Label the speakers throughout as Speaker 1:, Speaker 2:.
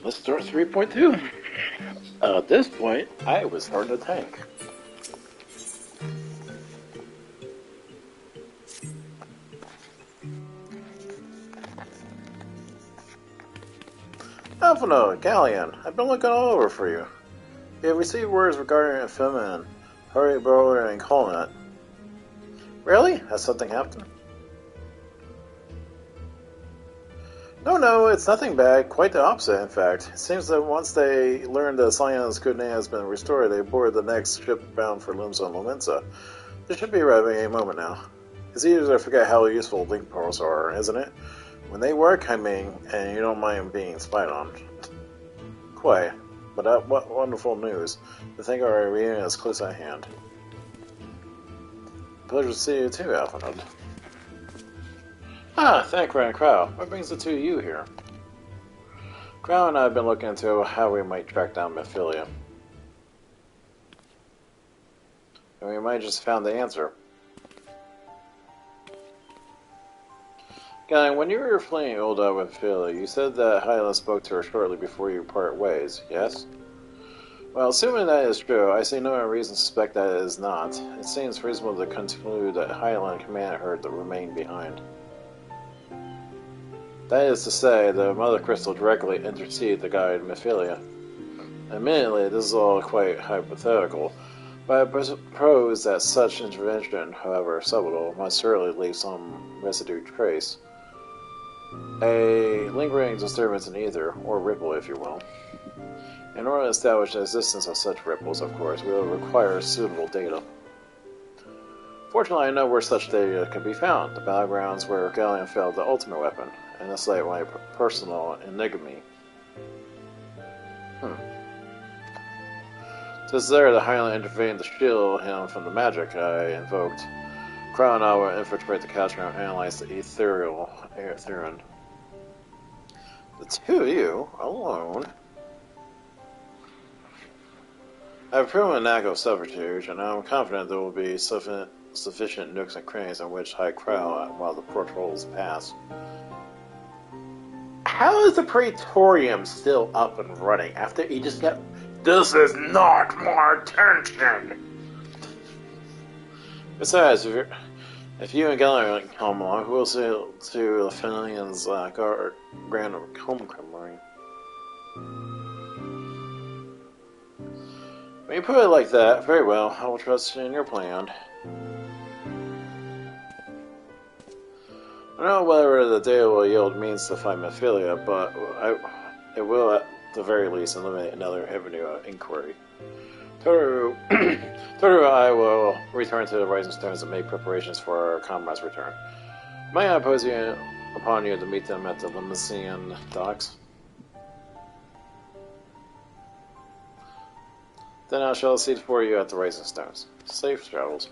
Speaker 1: let's start 3.2. At this point, I was starting to tank. Alphino, Galleon, I've been looking all over for you. We have received words regarding a feminine, Hurry Bowler and Colnet. Really? Has something happened? No, it's nothing bad. Quite the opposite, in fact. It seems that once they learned that Cyan's good name has been restored, they boarded the next ship bound for Lumsa and Lomensa. They should be arriving any moment now. It's easy to forget how useful link pearls are, isn't it? When they work, I mean, and you don't mind being spied on. Quite. But what wonderful news. To think our reunion is close at hand. Pleasure to see you too, Alphinaud. Thank Ren Crow. What brings the two of you here? Crow and I have been looking into how we might track down Mephilia. And we might just found the answer. Guy, when you were fleeing Ulda with Mephilia, you said that Hyla spoke to her shortly before you part ways, yes? Well, assuming that is true, I see no reason to suspect that it is not. It seems reasonable to conclude that Hyla commanded her to remain behind. That is to say, the Mother Crystal directly interceded to guide Mephilia. Admittedly, this is all quite hypothetical, but I suppose that such intervention, however subtle, must certainly leave some residue trace. A lingering disturbance in ether, or ripple if you will. In order to establish the existence of such ripples, of course, we will require suitable data. Fortunately, I know where such data can be found, the battlegrounds where Galleon failed the ultimate weapon, and the site my personal enigma. Tis there that Highland intervened to shield him from the magic I invoked. Crow and I will infiltrate the catchment and analyze the ethereal Ethereum. The two of you, alone? I have proven a knack of subterfuge, and I am confident there will be sufficient nooks and crannies in which I crowd while the patrols pass. How is the Praetorium still up and running after he just got... This is not my attention! Besides, if you and Galleon come along, who will sail to the Fenians' grand homecoming? When you put it like that, very well, I will trust in your plan. I don't know whether the data will yield means to find Mephilia, but it will at the very least eliminate another avenue of inquiry. Toru and I will return to the Rising Stones and make preparations for our comrade's return. May I impose upon you to meet them at the Limesian docks? Then I shall see for you at the Rising Stones. Safe travels.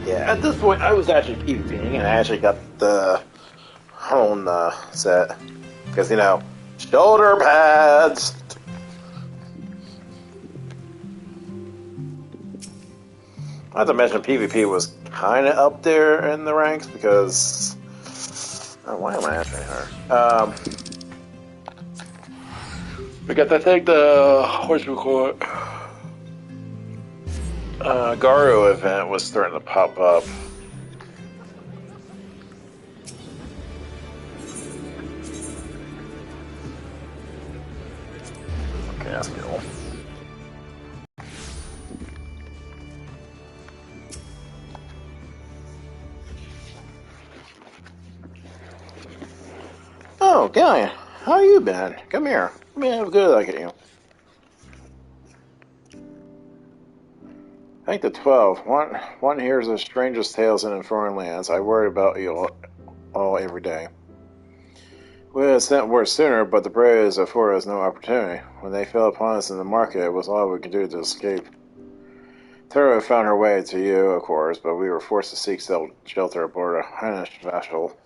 Speaker 1: Yeah, at this point I was actually PvPing and I actually got the hone set. Because, you know, shoulder pads! Not to mention PvP was kind of up there in the ranks because... Oh, why am I answering her? Because I think the Garu event was starting to pop up. Okay, that's cool. Oh, Galleon, how you been? Come here. Let me have a good look at you. I think the 12. One hears the strangest tales in foreign lands. I worry about you all every day. We would have sent word sooner, but the braves afforded us no opportunity. When they fell upon us in the market, it was all we could do to escape. Tara found her way to you, of course, but we were forced to seek shelter aboard a Heinish vessel.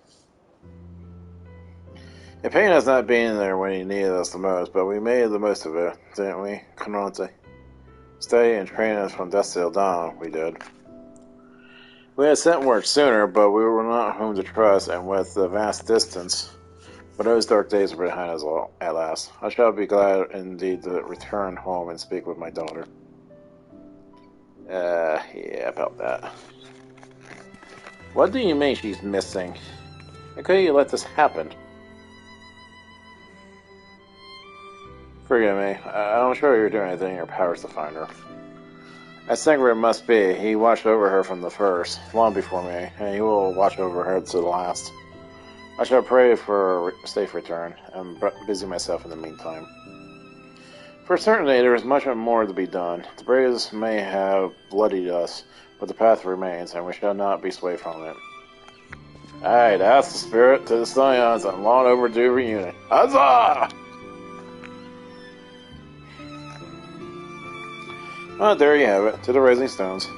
Speaker 1: It pained us not being there when he needed us the most, but we made the most of it, didn't we, Conante? Study and train us from dusk till dawn, we did. We had sent word sooner, but we were not whom to trust, and with the vast distance But those dark days are behind us all, at last. I shall be glad indeed to return home and speak with my daughter. Yeah, about that. What do you mean she's missing? How could you let this happen? Forgive me. I'm sure you're doing anything in your powers to find her. I think where it must be. He watched over her from the first, long before me, and he will watch over her to the last. I shall pray for a safe return. I'm busy myself in the meantime. For certainty, there is much more to be done. The breeze may have bloodied us, but the path remains, and we shall not be swayed from it. Aye, that's the spirit to the Scions and long overdue reunion. Huzzah! Oh, there you have it, to the Rising Stones.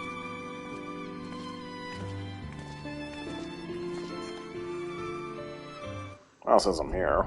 Speaker 1: Well, since I'm here.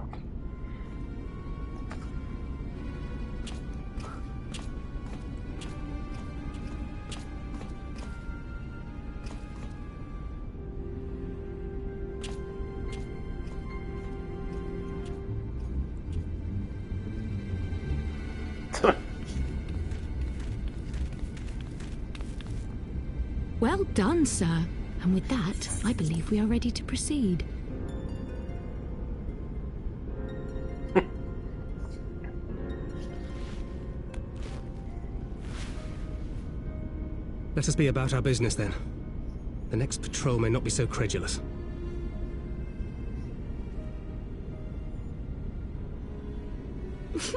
Speaker 2: Well done, sir. And with that, I believe we are ready to proceed.
Speaker 3: Let us be about our business, then. The next patrol may not be so credulous.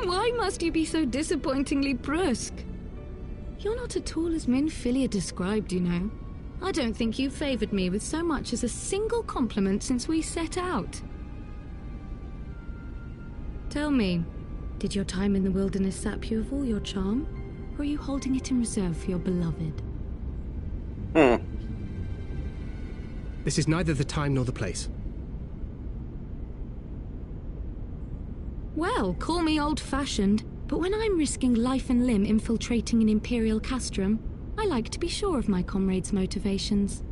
Speaker 2: Why must you be so disappointingly brusque? You're not at all as Minfilia described, you know. I don't think you've favoured me with so much as a single compliment since we set out. Tell me, did your time in the wilderness sap you of all your charm? Or are you holding it in reserve for your beloved?
Speaker 3: This is neither the time nor the place.
Speaker 2: Well, call me old-fashioned, but when I'm risking life and limb infiltrating an Imperial castrum, I like to be sure of my comrades' motivations.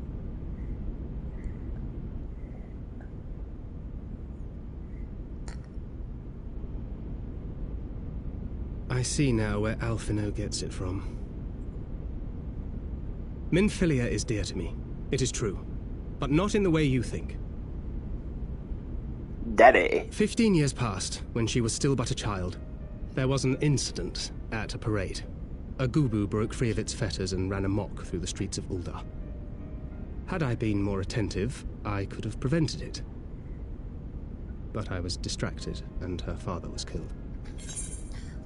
Speaker 3: I see now where Alphino gets it from. Minfilia is dear to me, it is true, but not in the way you think.
Speaker 1: Daddy.
Speaker 3: 15 years passed, when she was still but a child. There was an incident at a parade. A Gubu broke free of its fetters and ran amok through the streets of Uldar. Had I been more attentive, I could have prevented it. But I was distracted, and her father was killed.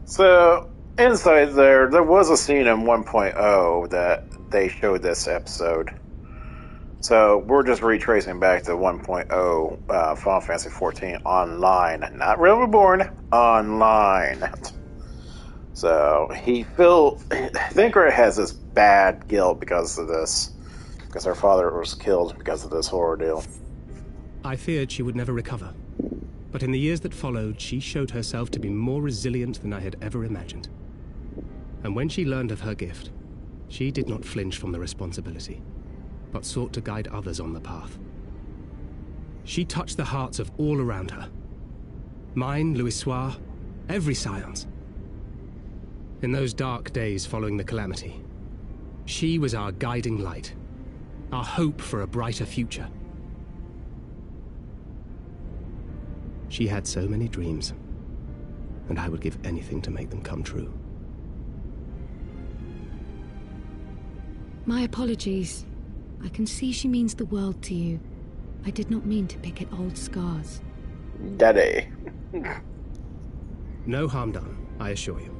Speaker 1: So, inside there was a scene in 1.0 that they showed this episode. So, we're just retracing back to 1.0 Final Fantasy XIV online. Not Realm Reborn, online. So, Thinker has this bad guilt because of this. Because her father was killed because of this horror deal.
Speaker 3: I feared she would never recover. But in the years that followed, she showed herself to be more resilient than I had ever imagined. And when she learned of her gift, she did not flinch from the responsibility, but sought to guide others on the path. She touched the hearts of all around her. Mine, Louisoix, every Scion's. In those dark days following the calamity, she was our guiding light, our hope for a brighter future. She had so many dreams, and I would give anything to make them come true.
Speaker 2: My apologies. I can see she means the world to you. I did not mean to pick at old scars.
Speaker 1: Daddy.
Speaker 3: No harm done, I assure you.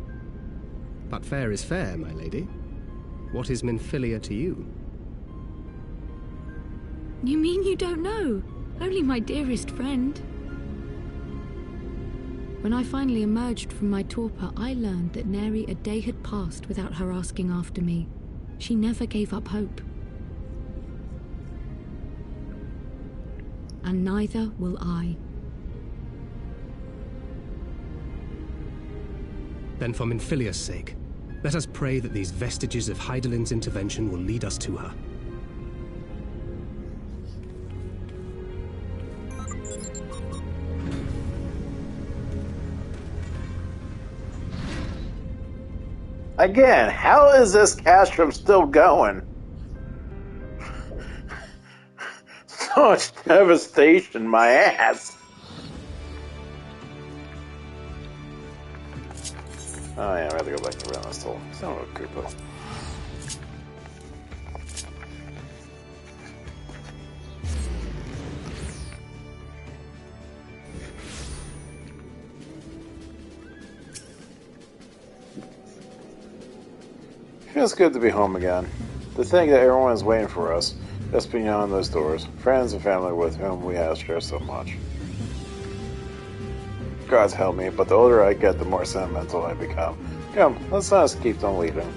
Speaker 3: But fair is fair, my lady. What is Minfilia to you?
Speaker 2: You mean you don't know? Only my dearest friend. When I finally emerged from my torpor, I learned that nary a day had passed without her asking after me. She never gave up hope. And neither will I.
Speaker 3: Then for Minfilia's sake, let us pray that these vestiges of Hydaelyn's intervention will lead us to her.
Speaker 1: Again, how is this castrum still going? So much devastation, my ass. Oh yeah, I have to go back to around this hole. Son of a Koopa. Feels good to be home again. To think that everyone is waiting for us, just beyond those doors. Friends and family with whom we have shared so much. God's help me, but the older I get, the more sentimental I become. Come, let's not just keep on leaving.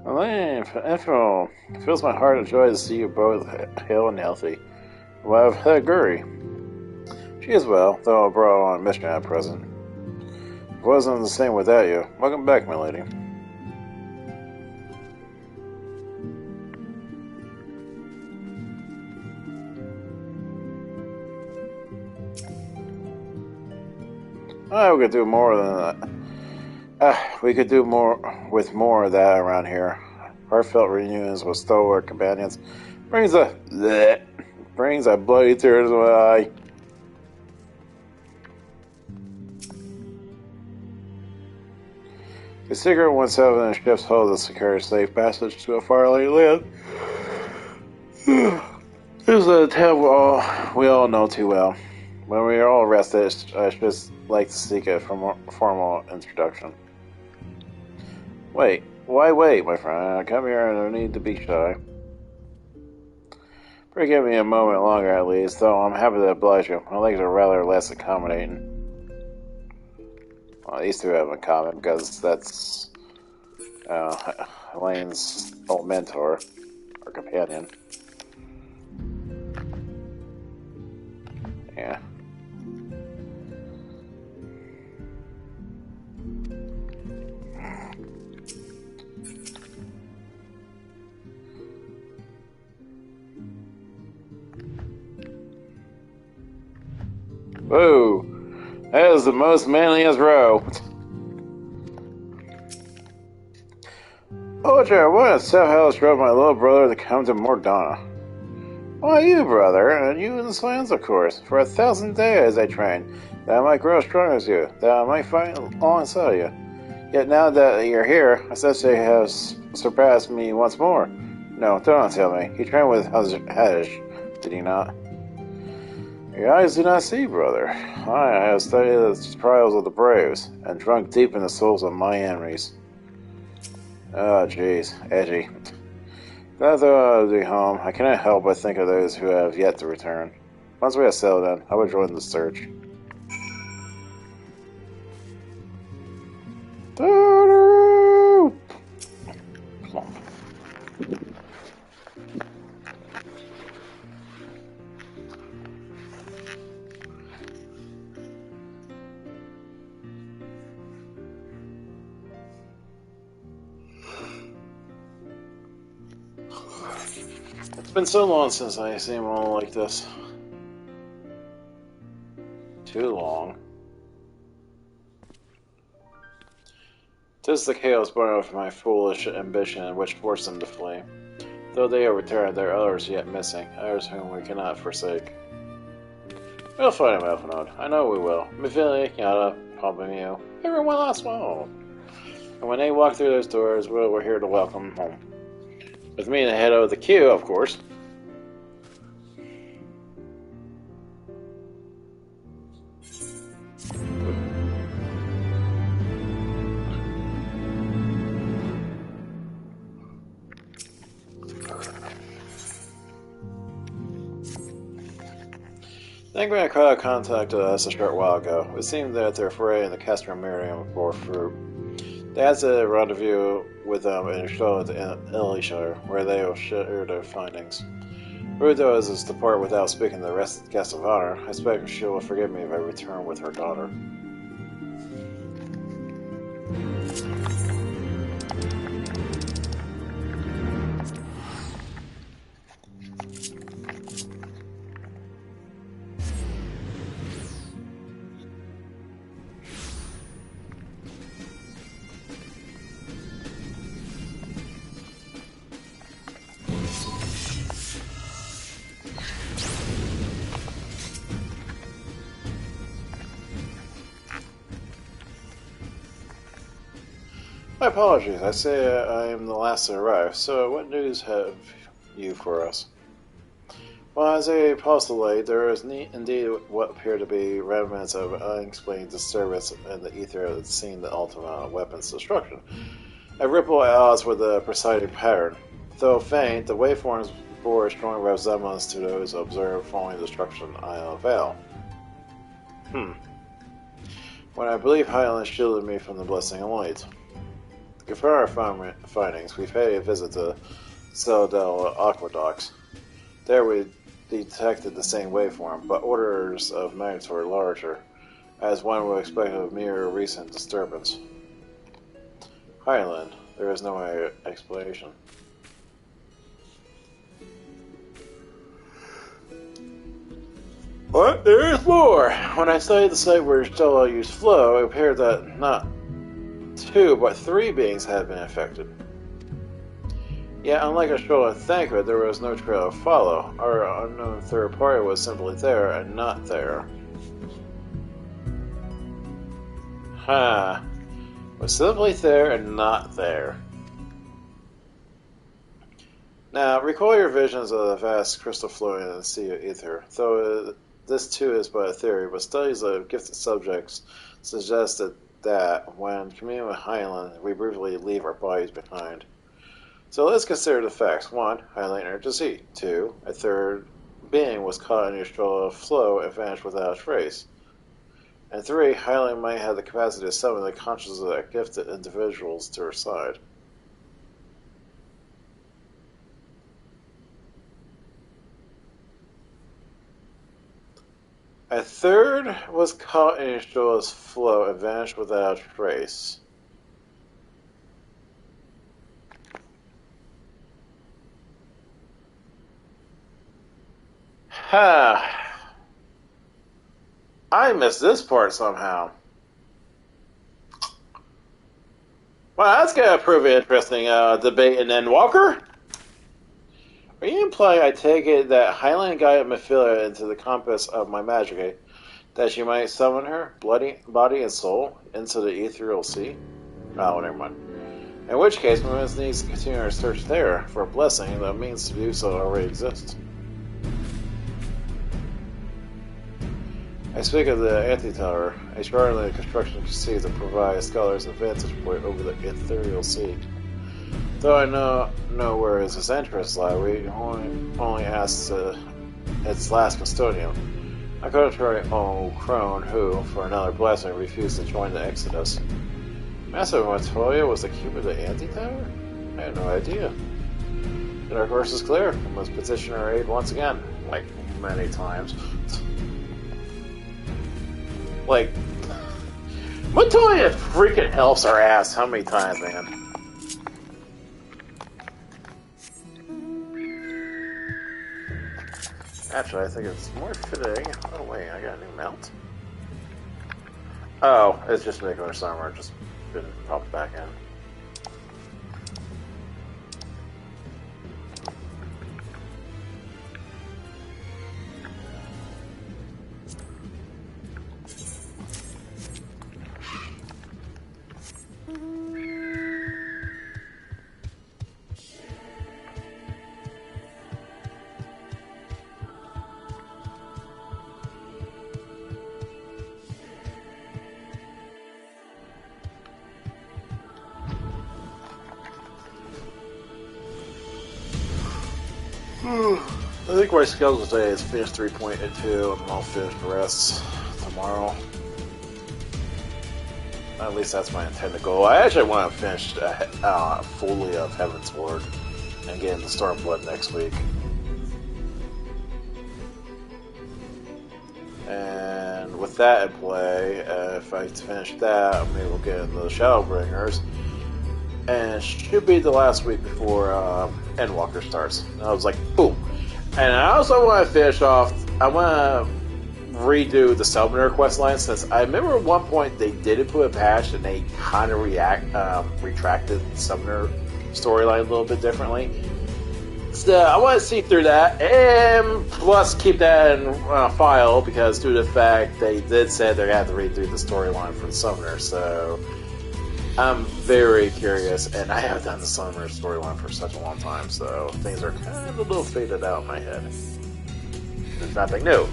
Speaker 1: Elaine, Ethel, it fills my heart with joy to see you both hale and healthy. Well, Guri. She is well, though abroad on a mission at present. It wasn't the same without you. Welcome back, my lady. We could do more than that. We could do more with more of that around here. Heartfelt reunions with stalwart companions brings a bloody tear to my eye. The secret 17 in ship's hold to secure safe passage to a faraway land. This is a tale we all know too well. When we are all rested, I should just like to seek a formal introduction. Wait. Why wait, my friend? Come here and no need to be shy. Forgive me a moment longer at least, though I'm happy to oblige you. My legs are rather less accommodating. Well, these two have in common because that's Elaine's old mentor, or companion. Yeah. Whoa, that is the most manliest row. Roger, what a self-hellish drove my little brother to come to Mordana. Why you, brother, and you and the Slans, of course. For 1,000 days I trained, that I might grow as strong as you, that I might fight alongside you. Yet now that you're here, I essentially have surpassed me once more. No, don't tell me. He trained with Hadish, did he not? Your eyes do not see, brother. I have studied the trials of the braves, and drunk deep in the souls of my enemies. Oh, jeez, edgy. Now that I'll be home, I cannot help but think of those who have yet to return. Once we have settled in, I will join the search. It's been so long since I seen one like this. Too long. 'Tis the chaos born of my foolish ambition which forced them to flee. Though they have returned, there are others yet missing, others whom we cannot forsake. We'll find him, Heavenward. I know we will. Mivili, Yada, Pompamiu, everyone last one. And when they walk through those doors, we're here to welcome them home. With me in the head of the queue, of course. The Angry crowd contacted us a short while ago. It seemed that their foray in the Castrum Miriam bore fruit. They asked a rendezvous with them in Charlotte and Elishire, where they will share their findings. Rude though is to depart without speaking to the rest of the guests of honor, I expect she will forgive me if I return with her daughter. My apologies. I say I am the last to arrive. So, what news have you for us? Well, as a postulate, there is indeed what appear to be remnants of unexplained disturbance in the ether that seen the ultimate weapon's destruction. A ripple at odds with the presiding pattern. Though faint, the waveforms bore a strong resemblance to those observed following destruction of Vale. When I believe Highland shielded me from the blessing of light. To confirm our findings, we paid a visit to Citadel Aqueducts. There we detected the same waveform, but orders of magnitude larger, as one would expect of mere recent disturbance. Highland, there is no explanation. But there is more! When I studied the site where Stella used flow, it appeared that not 2 but 3 beings had been infected. Yet, unlike a stroll at Thancred, there was no trail to follow. Our unknown third party was simply there and not there. Was simply there and not there. Now, recall your visions of the vast crystal flowing in the sea of ether. Though this too is but a theory, but studies of gifted subjects suggested that when communing with Highland, we briefly leave our bodies behind. So let's consider the facts. 1. Highland entered the sea. 2. A third being was caught in a stroll of flow and vanished without a trace. And 3. Highland might have the capacity to summon the consciousness of that gifted individuals to her side. A third was caught in a stroll of flow and vanished without a trace. I missed this part somehow. Well, that's gonna prove an interesting debate in Endwalker. Are you implying, I take it, that Highland guided Mephilia into the compass of my magic, that she might summon her, body and soul, into the ethereal sea? Oh, never mind. In which case, we must need to continue our search there for a blessing. The means to do so already exists. I speak of the Antitower, a charlatan construction conceived to provide scholars a vantage point over the ethereal sea. Though I know where its entrance lie, we only asked its last custodian, a contrary old crone who, for another blessing, refused to join the Exodus. Master Montoya was the keeper of the Antitower? I had no idea. But our course is clear. We must petition our aid once again, like many times. Like, Montoya freaking helps our ass how many times, man? Actually, I think it's more fitting. Oh wait, I got a new mount. Oh, it's just regular summer, just been popped back in. I think my schedule today is finish 3.2 and I'll finish the rest tomorrow. At least that's my intended goal. I actually want to finish fully of Heavenward and get into Stormblood next week. with that in play, if I finish that, maybe we'll get into the Shadowbringers. And it should be the last week before Endwalker starts. And I was like, boom. And I also want to finish off, I want to redo the Summoner quest line, since I remember at one point they did put a patch and they kind of retracted the Summoner storyline a little bit differently. So I want to see through that, and plus keep that in file, because due to the fact they did say they're going to have to redo the storyline for the Summoner, so I'm very curious, and I have done the Summoner storyline for such a long time, so things are kind of a little faded out in my head. There's nothing new.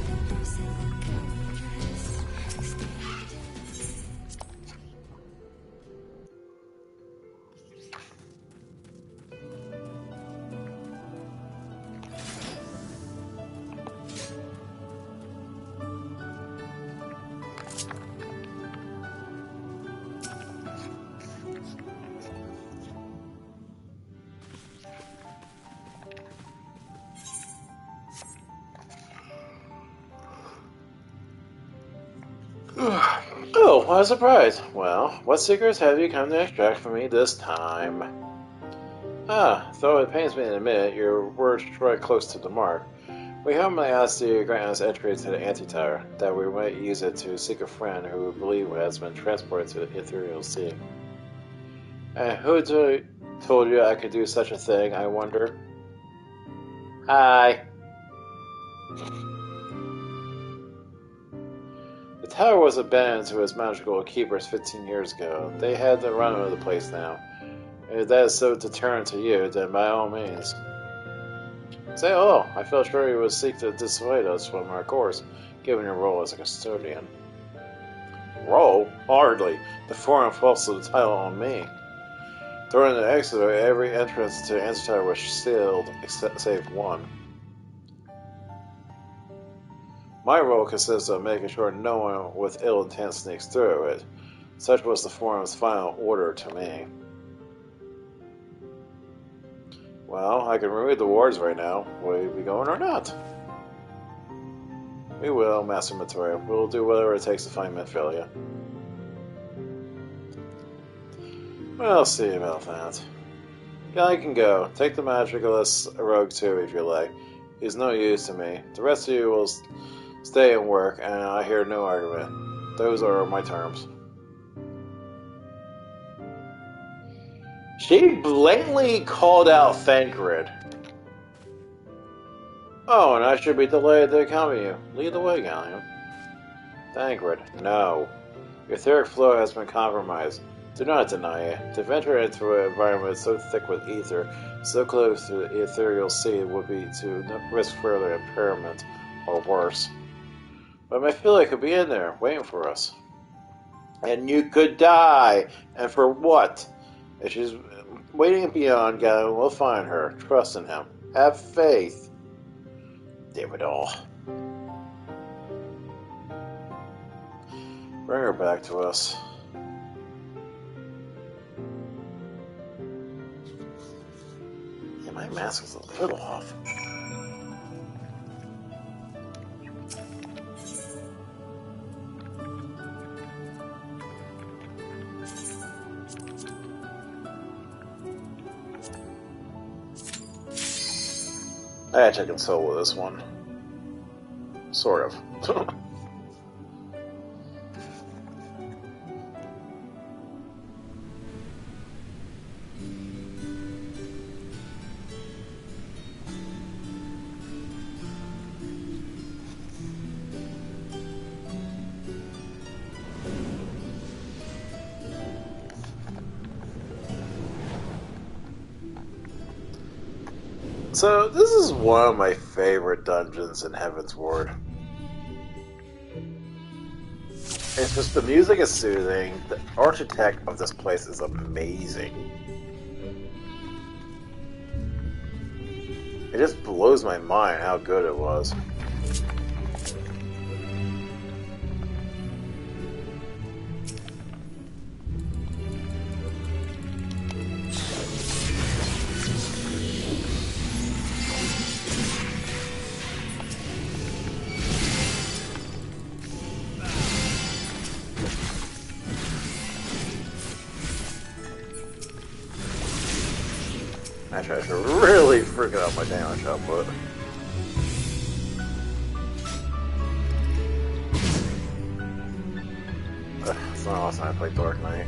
Speaker 1: Oh, what a surprise. Well, what secrets have you come to extract from me this time? Though it pains me to admit, your words strike close to the mark. We humbly ask you to grant us entry to the Anti-Tower, that we might use it to seek a friend who we believe has been transported to the Ethereal Sea. And who told you I could do such a thing, I wonder? Hi. The tower was abandoned to its magical keepers 15 years ago. They had the run of the place now. And if that is so deterrent to you, then by all means. Say hello. I felt sure you would seek to dissuade us from our course, given your role as a custodian. Role? Hardly. The foreign foisted the title on me. During the exodus, every entrance to the Anti-Tower was sealed, save one. My role consists of making sure no one with ill intent sneaks through it. Such was the Forum's final order to me. Well, I can remove the wards right now. Will you be going or not? We will, Master Matoria. We'll do whatever it takes to find Minfilia. We'll see about that. Yeah, I can go. Take the magicalist rogue too, if you like. He's no use to me. The rest of you will stay and work, and I hear no argument. Those are my terms. She blatantly called out Thancred. Oh, and I should be delighted to accompany you. Lead the way, Gallium. Thancred, no. Your etheric flow has been compromised. Do not deny it. To venture into an environment so thick with ether, so close to the ethereal sea, would be to risk further impairment, or worse. But my Minfilia could be in there, waiting for us. And you could die! And for what? If she's waiting beyond, Gallium will find her. Trust in him. Have faith. Damn it all. Bring her back to us. Yeah, my mask is a little off. I actually can solo this one. Sort of. So, this is one of my favorite dungeons in Heavenward. It's just, the music is soothing, the architect of this place is amazing. It just blows my mind how good it was. match, I should really freaking out my damage output. It's not last time I played Dark Knight.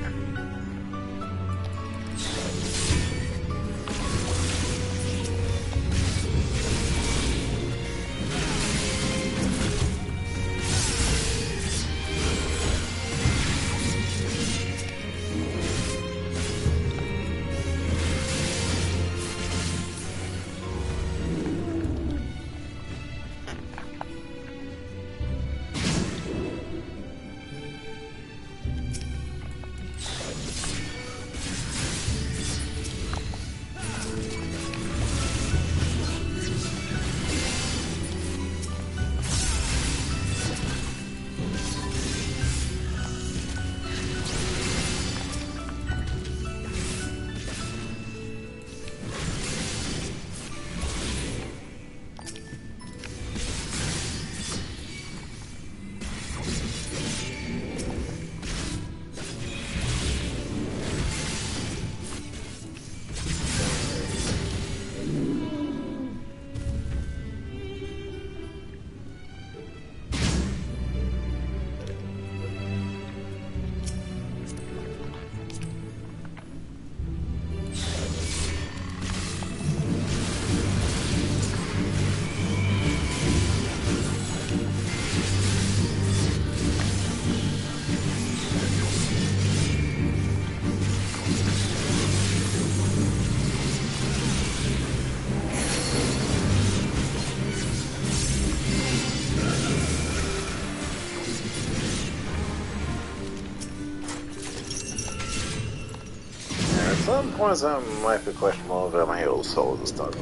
Speaker 1: Some points I might be questionable if I'm able to solo this dog,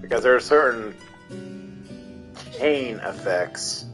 Speaker 1: because there are certain pain effects.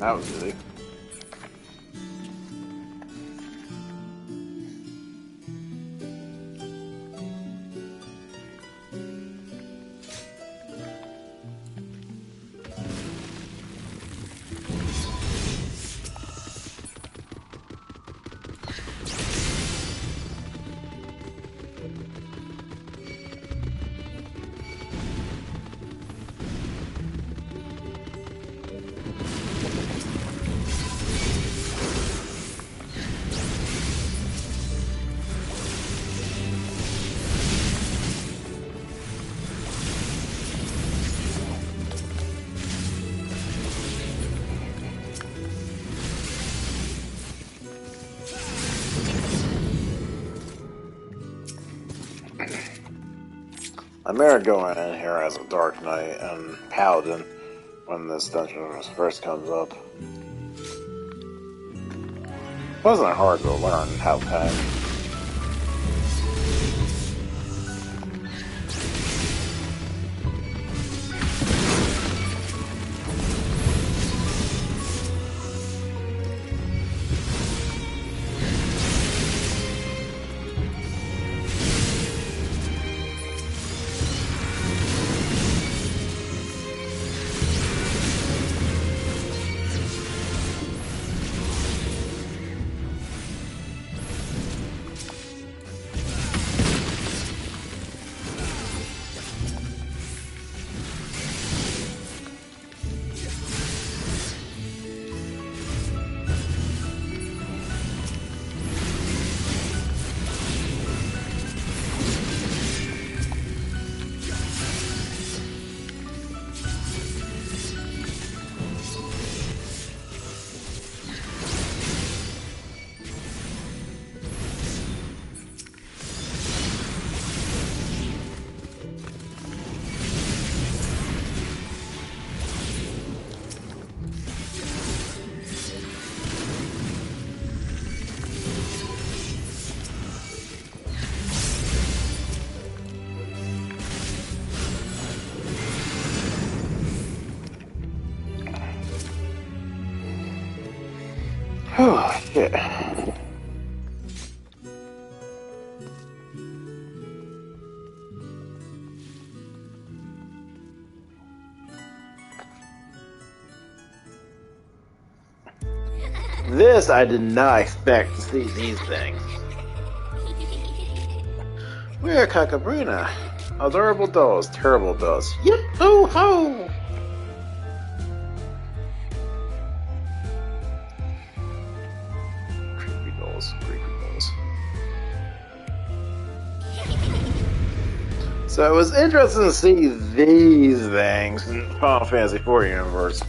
Speaker 1: That was easy. I remember going in here as a Dark Knight and Paladin when this dungeon first comes up. It wasn't hard to learn how to hack. Oh, shit. This I did not expect to see these things. We're Kakabruna. Adorable dolls, terrible dolls. Yip ho ho! Creepy dolls, creepy dolls. So it was interesting to see these things in Final Fantasy IV universe.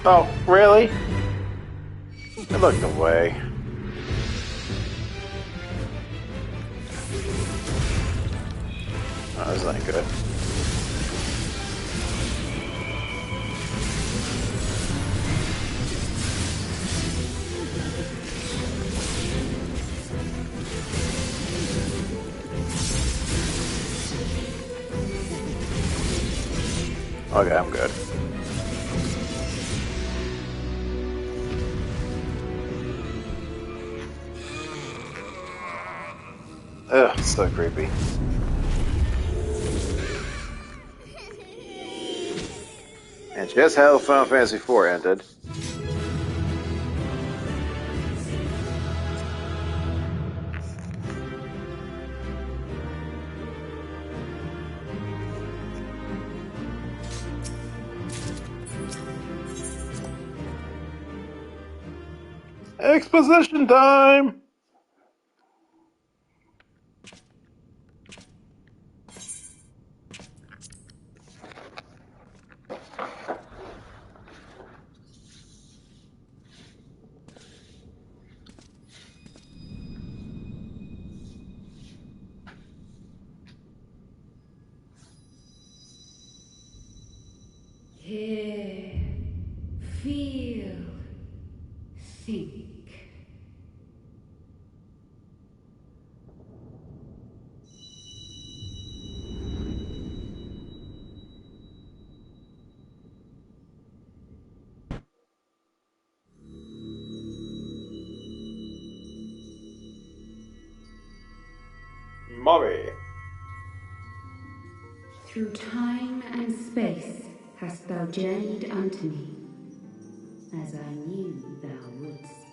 Speaker 1: Oh, really? I looked away. Oh, that's not good. Okay, I'm good. Ugh, so creepy. And just how Final Fantasy IV ended. Exposition time!
Speaker 2: Hear, feel, think.
Speaker 4: Mommy.
Speaker 5: Through time and space hast thou journeyed unto me, as I knew thou wouldst.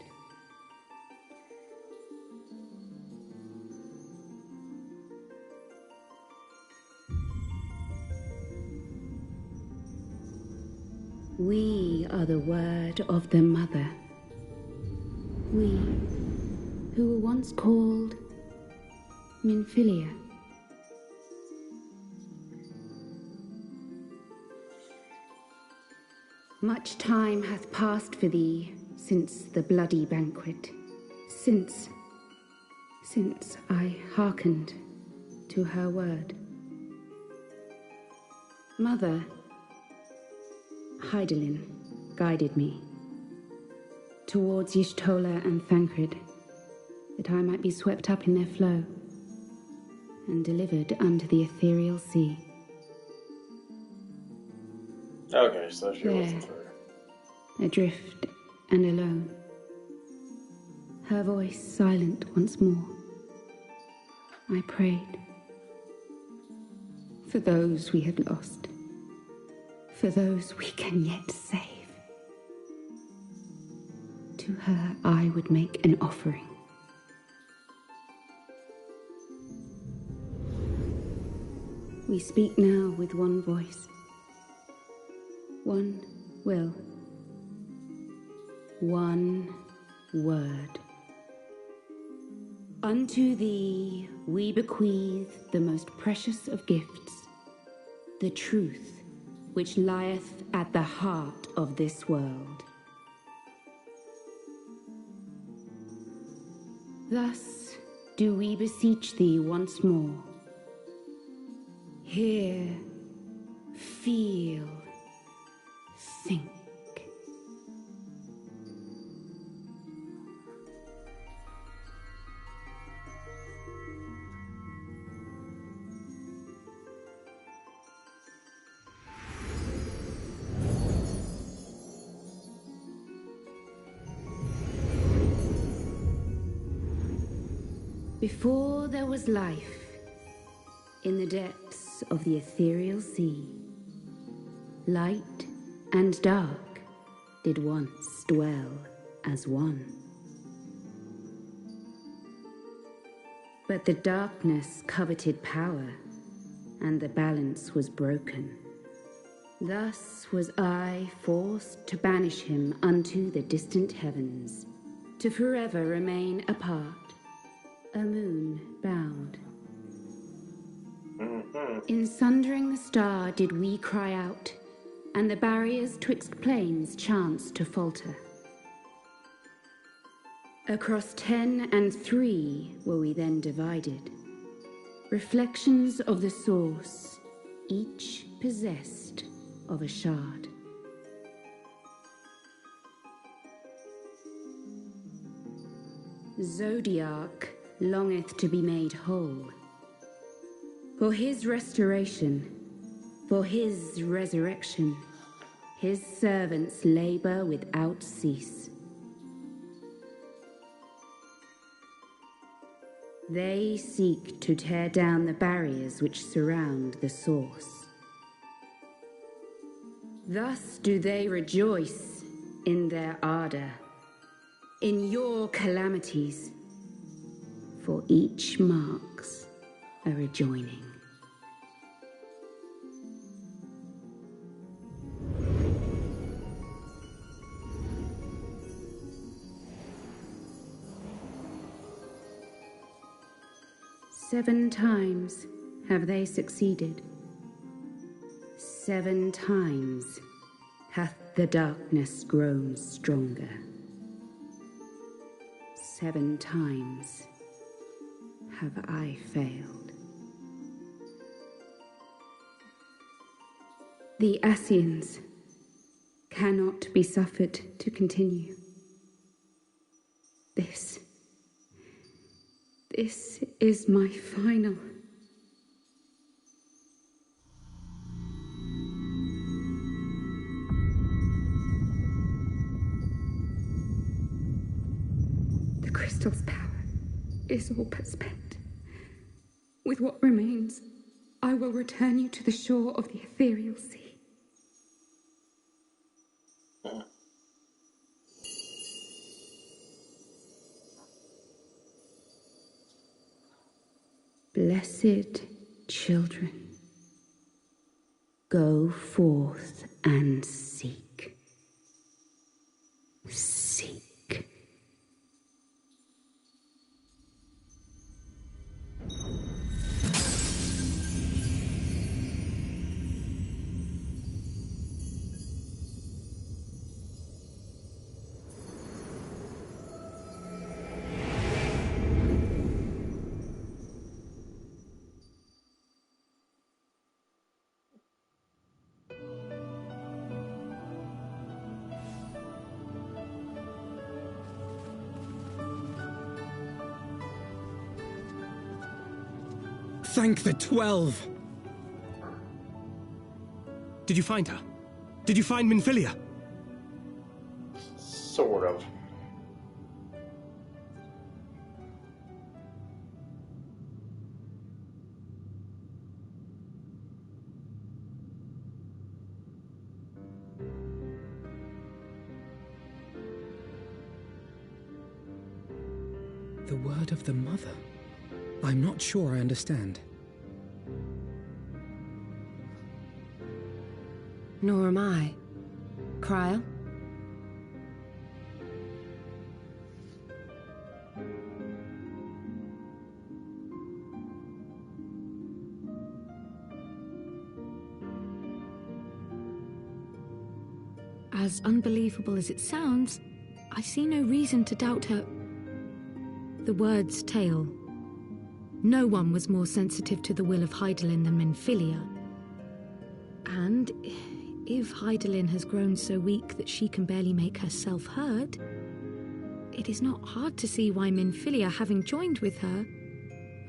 Speaker 5: We are the word of the mother. We, who were once called Minfilia. Much time hath passed for thee since the bloody banquet, since I hearkened to her word. Mother, Hydaelyn guided me towards Y'shtola and Thancred, that I might be swept up in their flow and delivered unto the ethereal sea.
Speaker 4: Okay, so she
Speaker 5: There,
Speaker 4: wasn't her.
Speaker 5: adrift and alone, her voice silent once more, I prayed for those we had lost, for those we can yet save. To her I would make an offering. We speak now with one voice, one will, one word. Unto thee we bequeath the most precious of gifts, the truth which lieth at the heart of this world. Thus do we beseech thee once more. Hear, feel, think. Before there was life, in the depths of the ethereal sea, light and dark did once dwell as one. But the darkness coveted power, and the balance was broken. Thus was I forced to banish him unto the distant heavens, to forever remain apart, a moon bound. In sundering the star did we cry out, and the barriers twixt planes chanced to falter. Across 10 and 3 were we then divided, reflections of the source, each possessed of a shard. Zodiac longeth to be made whole. For his restoration, for his resurrection, his servants labor without cease. They seek to tear down the barriers which surround the source. Thus do they rejoice in their ardor, in your calamities, for each marks a rejoining. Seven times have they succeeded. 7 times hath the darkness grown stronger. 7 times have I failed. The Ascians cannot be suffered to continue. This is my final. The crystal's power is all but spent. With what remains, I will return you to the shore of the ethereal sea. Blessed children, go forth and seek. Seek.
Speaker 6: Thank the 12!
Speaker 3: Did you find her? Did you find Minfilia?
Speaker 4: Sort of.
Speaker 6: The word of the Mother? I'm not sure I understand.
Speaker 7: Nor am I. Cryle?
Speaker 2: As unbelievable as it sounds, I see no reason to doubt her. The word's tale. No one was more sensitive to the will of Hydaelyn than Minfilia. And if Hydaelyn has grown so weak that she can barely make herself heard, it is not hard to see why Minfilia, having joined with her,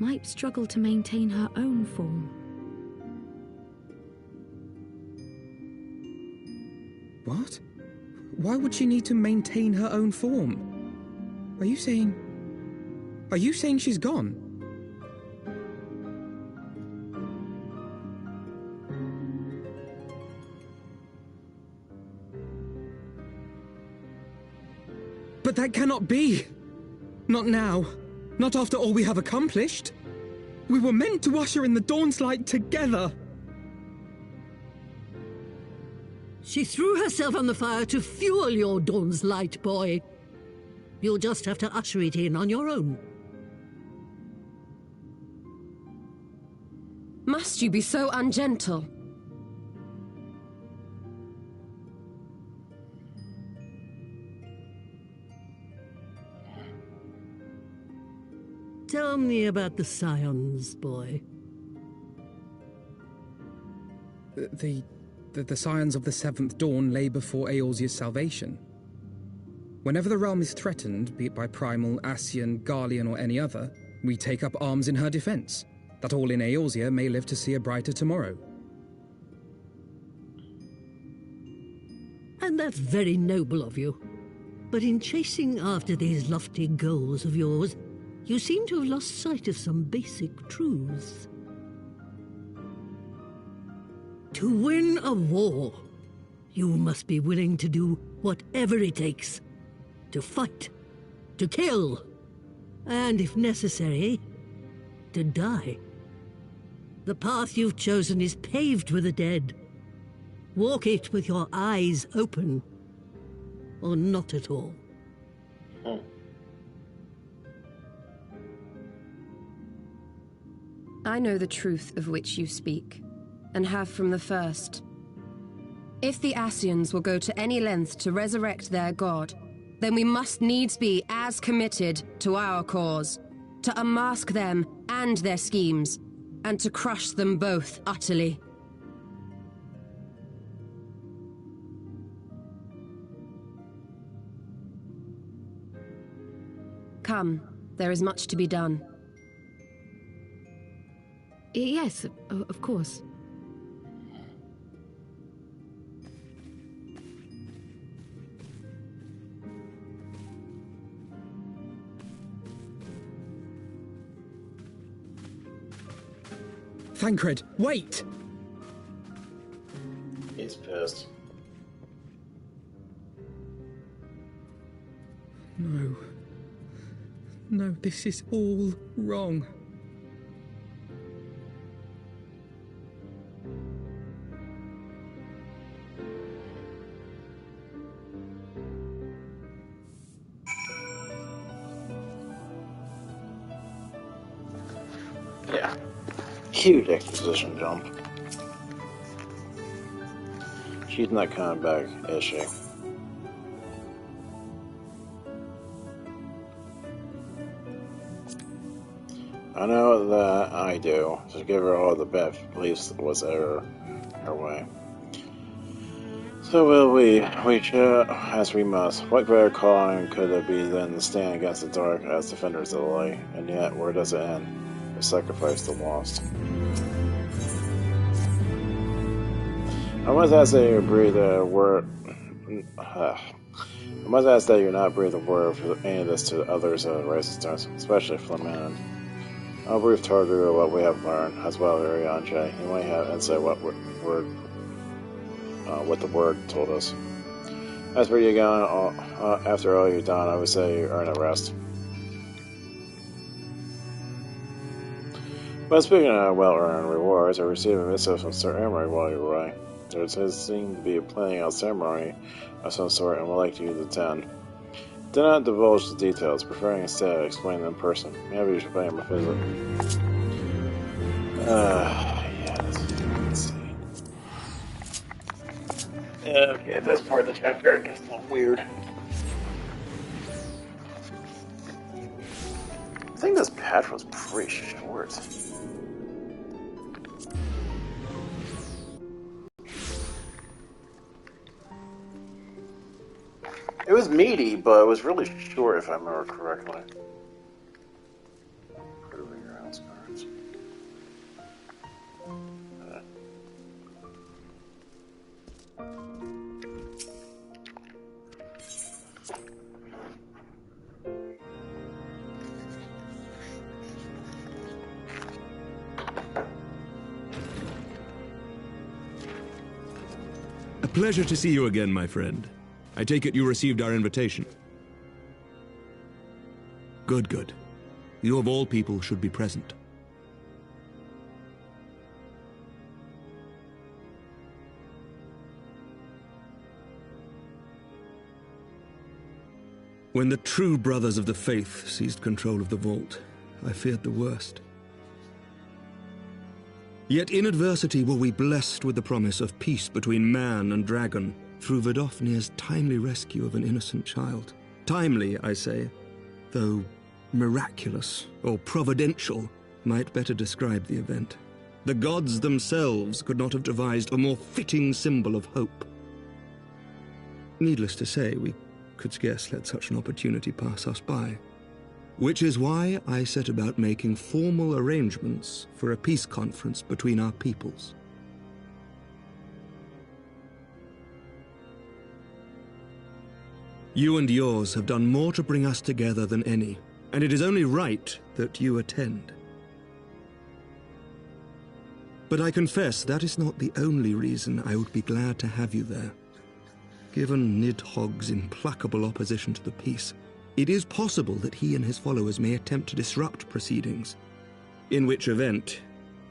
Speaker 2: might struggle to maintain her own form.
Speaker 6: What? Why would she need to maintain her own form? Are you saying she's gone? But that cannot be! Not now. Not after all we have accomplished. We were meant to usher in the dawn's light together.
Speaker 8: She threw herself on the fire to fuel your dawn's light, boy. You'll just have to usher it in on your own.
Speaker 7: Must you be so ungentle?
Speaker 8: Tell me about the Scions, boy.
Speaker 6: The Scions of the Seventh Dawn lay before Eorzea's salvation. Whenever the realm is threatened, be it by Primal, Ascian, Garlean, or any other, we take up arms in her defense, that all in Eorzea may live to see a brighter tomorrow.
Speaker 8: And that's very noble of you. But in chasing after these lofty goals of yours, you seem to have lost sight of some basic truths. To win a war, you must be willing to do whatever it takes. To fight, to kill, and if necessary, to die. The path you've chosen is paved with the dead. Walk it with your eyes open, or not at all.
Speaker 7: I know the truth of which you speak, and have from the first. If the Ascians will go to any length to resurrect their god, then we must needs be as committed to our cause, to unmask them and their schemes, and to crush them both utterly. Come, there is much to be done.
Speaker 2: Yes, of course.
Speaker 6: Thancred, wait!
Speaker 4: He's pissed.
Speaker 6: No. No, this is all wrong.
Speaker 1: Yeah. Huge exposition jump. She's not coming back, is she? I know that I do. Just give her all the best beliefs was ever her way. So will we reach as we must. What better calling could it be than to stand against the dark as defenders of the light? And yet, where does it end? We sacrifice the lost. I must ask that you breathe a word. I must ask that you not breathe a word for any of this to others of the resistance, especially Flamin. I'll brief Targu what we have learned, as well as Arianje. He might have insight what the word told us. As for you going, after all you've done, I would say you earn a rest. But speaking of well-earned rewards, I received a missive from Sir Emery while you were away. There seemed to be a planning out ceremony of some sort and would like you to attend. Do not divulge the details, preferring instead explain them in person. Maybe you should pay him a visit. Yeah, let's see. Okay, this part of the chapter gets a little weird. I think this patch was pretty short. It was meaty, but it was really short, if I remember correctly. Proving your house cards.
Speaker 9: A pleasure to see you again, my friend. I take it you received our invitation. Good, good. You of all people should be present. When the true brothers of the faith seized control of the vault, I feared the worst. Yet in adversity were we blessed with the promise of peace between man and dragon, through Vidofnir's timely rescue of an innocent child. Timely, I say, though miraculous or providential might better describe the event. The gods themselves could not have devised a more fitting symbol of hope. Needless to say, we could scarce let such an opportunity pass us by. Which is why I set about making formal arrangements for a peace conference between our peoples. You and yours have done more to bring us together than any, and it is only right that you attend. But I confess that is not the only reason I would be glad to have you there. Given Nidhogg's implacable opposition to the peace, it is possible that he and his followers may attempt to disrupt proceedings, in which event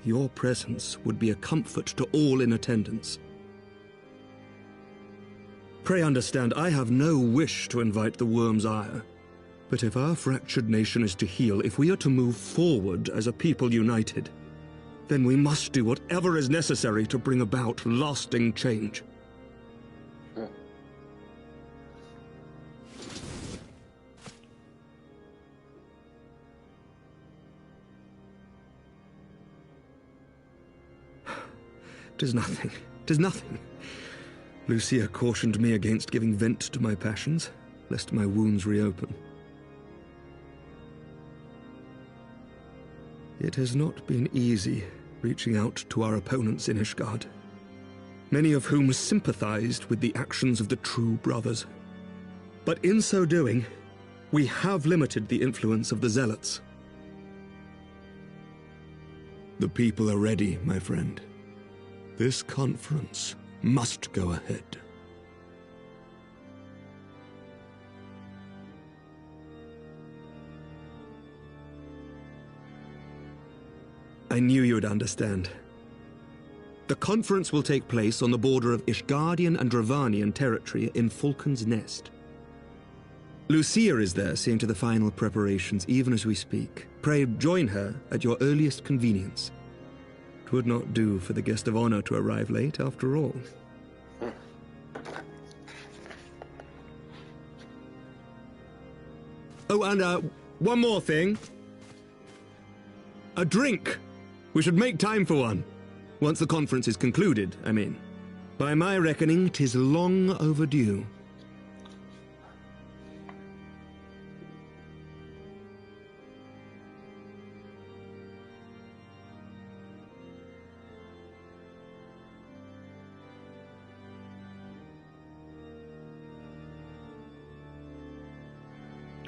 Speaker 9: your presence would be a comfort to all in attendance. Pray understand, I have no wish to invite the worm's ire. But if our fractured nation is to heal, if we are to move forward as a people united, then we must do whatever is necessary to bring about lasting change. "'Tis nothing. 'Tis nothing. Lucia cautioned me against giving vent to my passions, lest my wounds reopen. It has not been easy reaching out to our opponents in Ishgard, many of whom sympathized with the actions of the true brothers. But in so doing, we have limited the influence of the zealots. The people are ready, my friend. This conference must go ahead. I knew you would understand. The conference will take place on the border of Ishgardian and Dravanian territory in Falcon's Nest. Lucia is there, seeing to the final preparations, even as we speak. Pray join her at your earliest convenience. It would not do for the guest of honor to arrive late, after all. Oh, and one more thing. A drink. We should make time for one. Once the conference is concluded, I mean. By my reckoning, 'tis long overdue.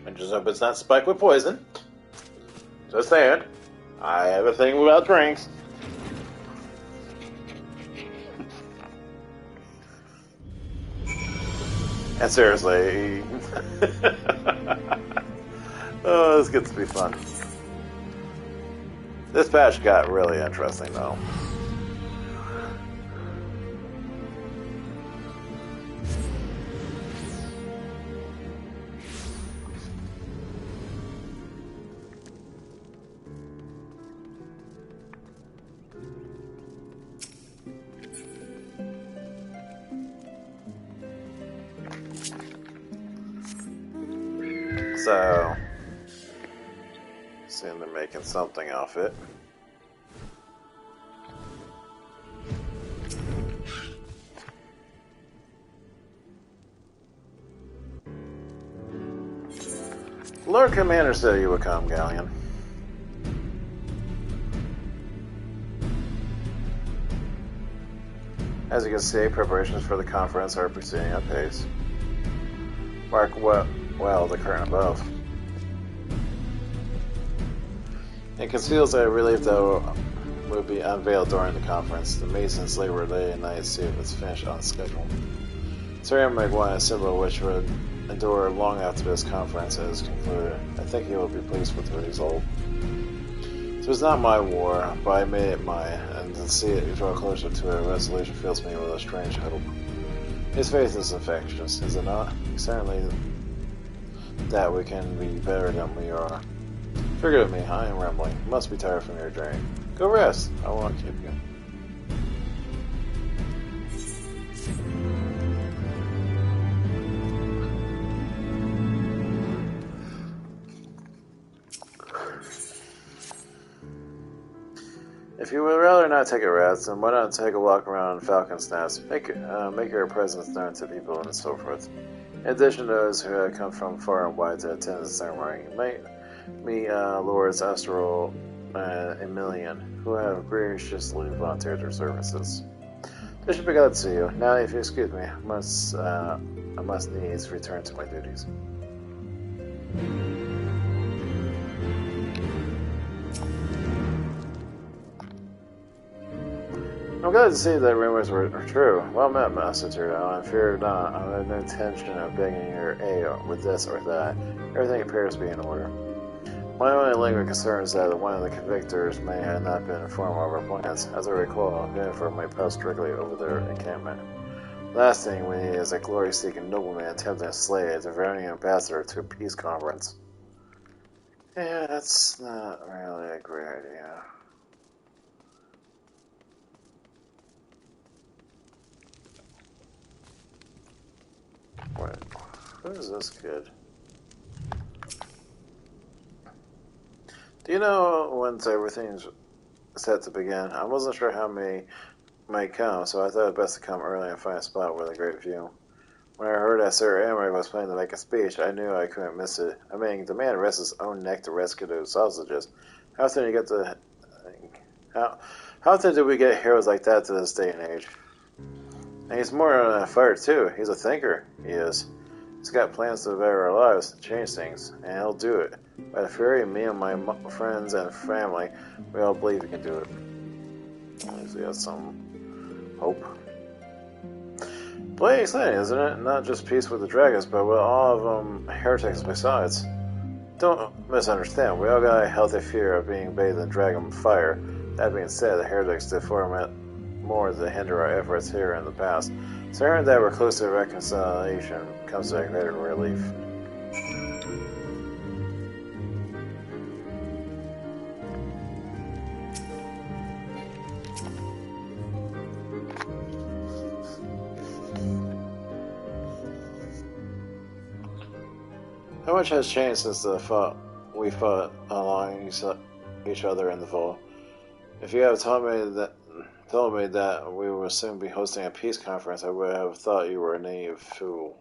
Speaker 1: I just hope it's not spiked with poison. Just saying. I have a thing about drinks. And seriously. Oh, this gets to be fun. This patch got really interesting, though. So, seem they're making something off it. Lord Commander said you would come, Galleon. As you can see, preparations for the conference are proceeding at pace. Mark well the curtain above. It conceals a relief that will be unveiled during the conference. The Mason's Labor Day and night suit is finished on schedule. Ceramic one, a symbol which would endure long after this conference is concluded. I think he will be pleased with the result. It was not my war, but I made it mine, and to see it draw closer to a resolution fills me with a strange hope. His faith is infectious, is it not? Certainly that we can be better than we are. Forgive me, I am rambling. You must be tired from your journey. Go rest. I won't keep you. If you would rather not take a rest, then why not take a walk around Falcon's Nest? Make your presence known to people and so forth. In addition to those who have come from far and wide to attend the ceremony, you might meet Lords Astral and Emilian, who have graciously volunteered their services. They should be glad to see you. Now, if you excuse me, I must needs return to my duties. I'm glad to see that rumors were true. Well met, Master Tyrell. I fear not. I have no intention of begging your aid with this or that. Everything appears to be in order. My only lingering concern is that one of the convictors may have not been informed of our plans. As I recall, Heavenward may post directly over their encampment. Last thing we need is a glory-seeking nobleman attempting to slay a Tavernian ambassador to a peace conference. Yeah, that's not really a great idea. Wait, who is this kid? Do you know once everything's set to begin? I wasn't sure how many might come, so I thought it best to come early and find a spot with a great view. When I heard that Sir Emmerich was planning to make a speech, I knew I couldn't miss it. I mean, the man risks his own neck to rescue those sausages. How often do we get heroes like that to this day and age? And he's more than a fighter, too. He's a thinker, he is. He's got plans to better our lives, to change things, and he'll do it. By the fury of me and my friends and family, we all believe he can do it. he has some hope. Bloody exciting, isn't it? Not just peace with the dragons, but with all of them heretics besides. Don't misunderstand, we all got a healthy fear of being bathed in dragon fire. That being said, the heretics did format more to hinder our efforts here in the past. So hearing that we're close to reconciliation comes to a greater relief. How much has changed since we fought along each other in the vault? If you had told me that we would soon be hosting a peace conference, I would have thought you were a naive fool.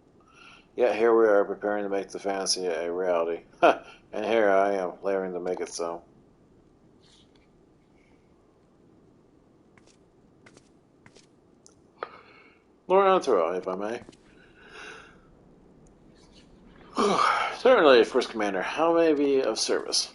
Speaker 1: Yet here we are preparing to make the fantasy a reality. And here I am, laboring to make it so. Lord Antero, if I may. Certainly, First Commander, how may I be of service?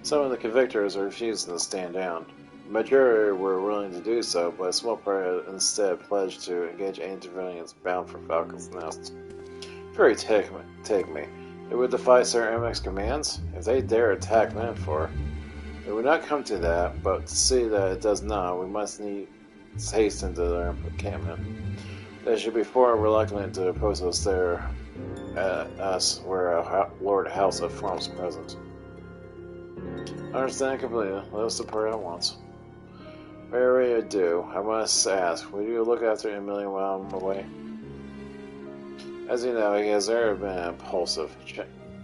Speaker 1: Some of the convictors are refusing to stand down. The majority were willing to do so, but a small part instead pledged to engage any civilians bound for Falcon's Nest. Very take me. It would defy Sir Emek's commands? If they dare attack Manfor. It would not come to that, but to see that it does not, we must needs hasten to their encampment. They should be far reluctant to oppose us there at us where our Lord House of Forms present. I understand completely. Let us depart at once. Very do. I must ask, will you look after Emilian while I'm away? As you know, he has ever been an impulsive,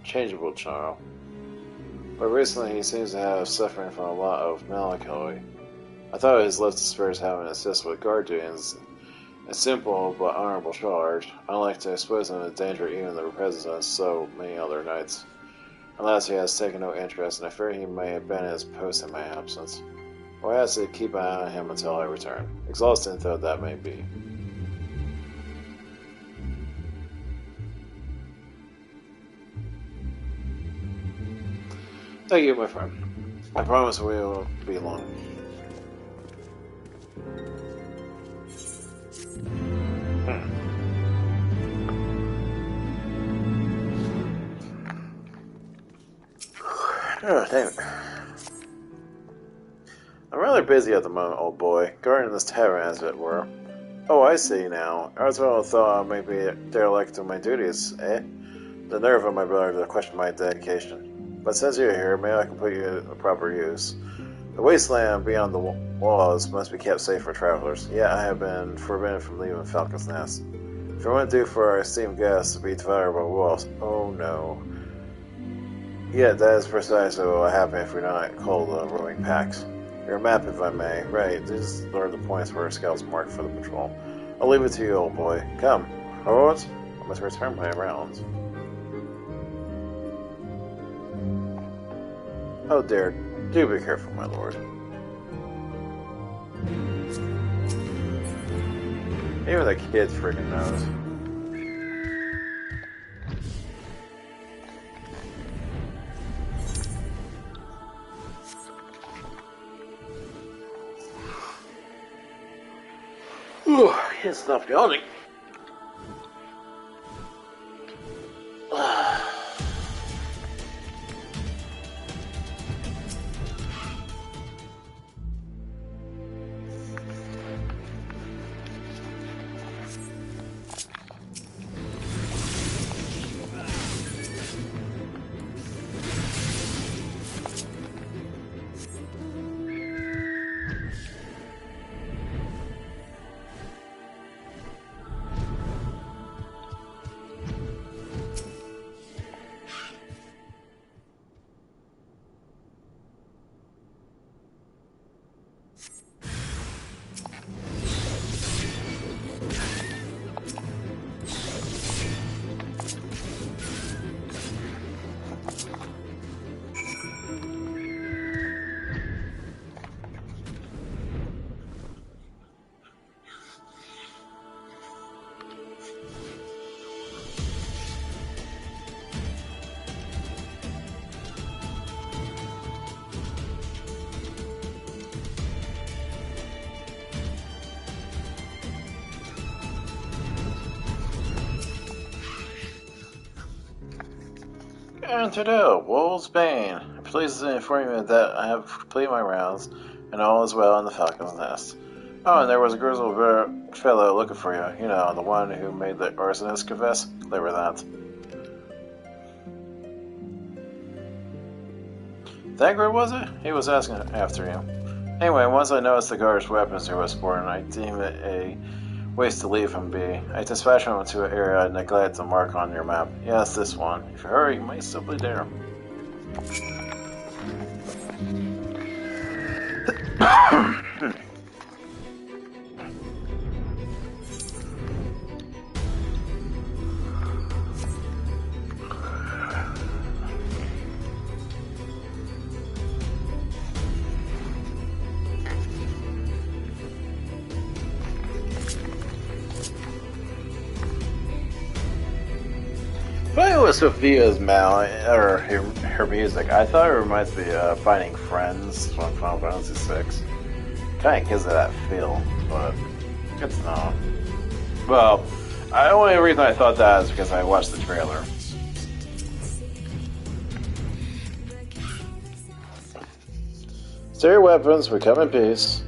Speaker 1: changeable child. But recently he seems to have suffering from a lot of melancholy. I thought his left spirits having assist with guard duties, a simple but honorable charge, unlike to expose him to danger even in the presence of so many other knights. Unless he has taken no interest, and I fear he may abandon his post in my absence. Or I have to keep an eye on him until I return, exhausting though that may be. Thank you, my friend. I promise we will be long. Oh, damn it. I'm rather busy at the moment, old boy, guarding this tavern, as it were. Oh, I see now. Arthur thought I may be derelict in my duties, eh? The nerve of my brother to question my dedication. But since you're here, maybe I can put you to proper use. The wasteland beyond the walls must be kept safe for travelers, yet I have been forbidden from leaving Falcon's Nest. If it wouldn't do for our esteemed guests to be devoured by wolves, oh no. Yet that is precisely what will happen if we do not call the roaming packs. Your map, if I may. Right, these are the points where scouts mark for the patrol. I'll leave it to you, old boy. Come. What? I must return my rounds. Oh dear, do be careful, my lord. Even the kid freaking knows. I can't stop yawning. And to do, Wolf's Bane. It pleases to inform you that I have completed my rounds, and all is well in the Falcon's Nest. Oh, and there was a grizzled fellow looking for you. You know, the one who made the arsonist confess. Clever that. Heavenward, was it? He was asking after you. Anyway, once I noticed the guard's weapons here was born, I deemed it a waste to leave him be. I dispatched him to an area I neglected to mark on your map. Yes, this one. If you hurry, you might still be there. But it was Sophia's or her music. I thought it reminds me of Finding Friends from Final Fantasy VI. Kind of gives it that feel, but it's not. Well, the only reason I thought that is because I watched the trailer. Steer weapons, we come in peace.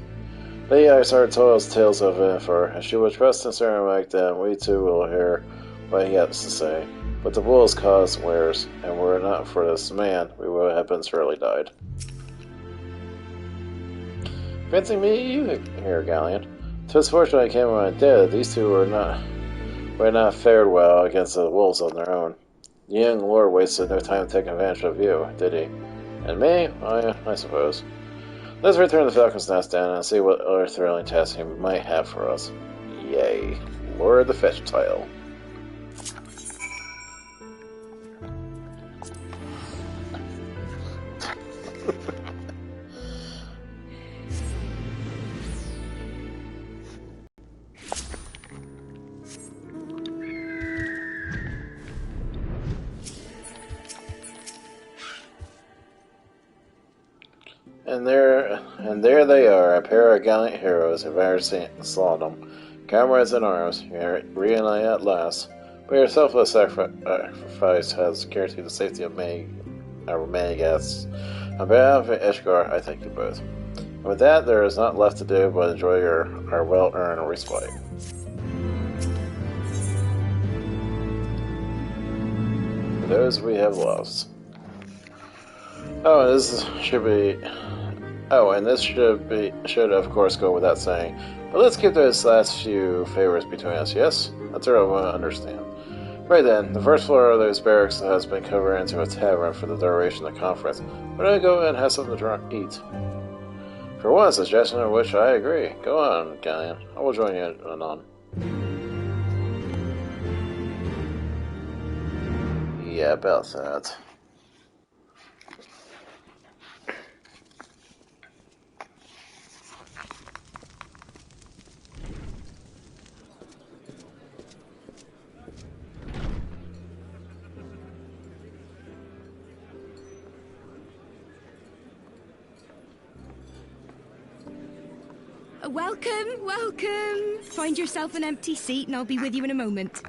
Speaker 1: Lady Isar told us tales of Infer, and she will trust in Ceramic, then we too will hear what he has to say. But the wolves cause wares, and were it not for this man, we would have been surely died. Fancy me you here, Galleon. 'Twas fortunate I came when I did. These two would not fared well against the wolves on their own. The young lord wasted no time to take advantage of you, did he? And me? I suppose. Let's return the Falcon's Nest down and see what other thrilling tasks he might have for us. Yay. Lure of the Fetch Tile. And there they are, a pair of gallant heroes, if I ever saw them. Comrades in arms, you're reunited at last. But your selfless sacrifice has guaranteed the safety of our many guests. On behalf of Ishgar, I thank you both. And with that, there is not left to do but enjoy our well-earned respite. For those we have lost. And this should of course go without saying. But let's keep those last few favors between us, yes? That's what I want to understand. Right then, the first floor of those barracks has been converted into a tavern for the duration of the conference. Why don't I go and have something to eat? For one suggestion in which I agree. Go on, Galleon. I will join you anon. Yeah, about that.
Speaker 10: Welcome, welcome. Find yourself an empty seat and I'll be with you in a moment.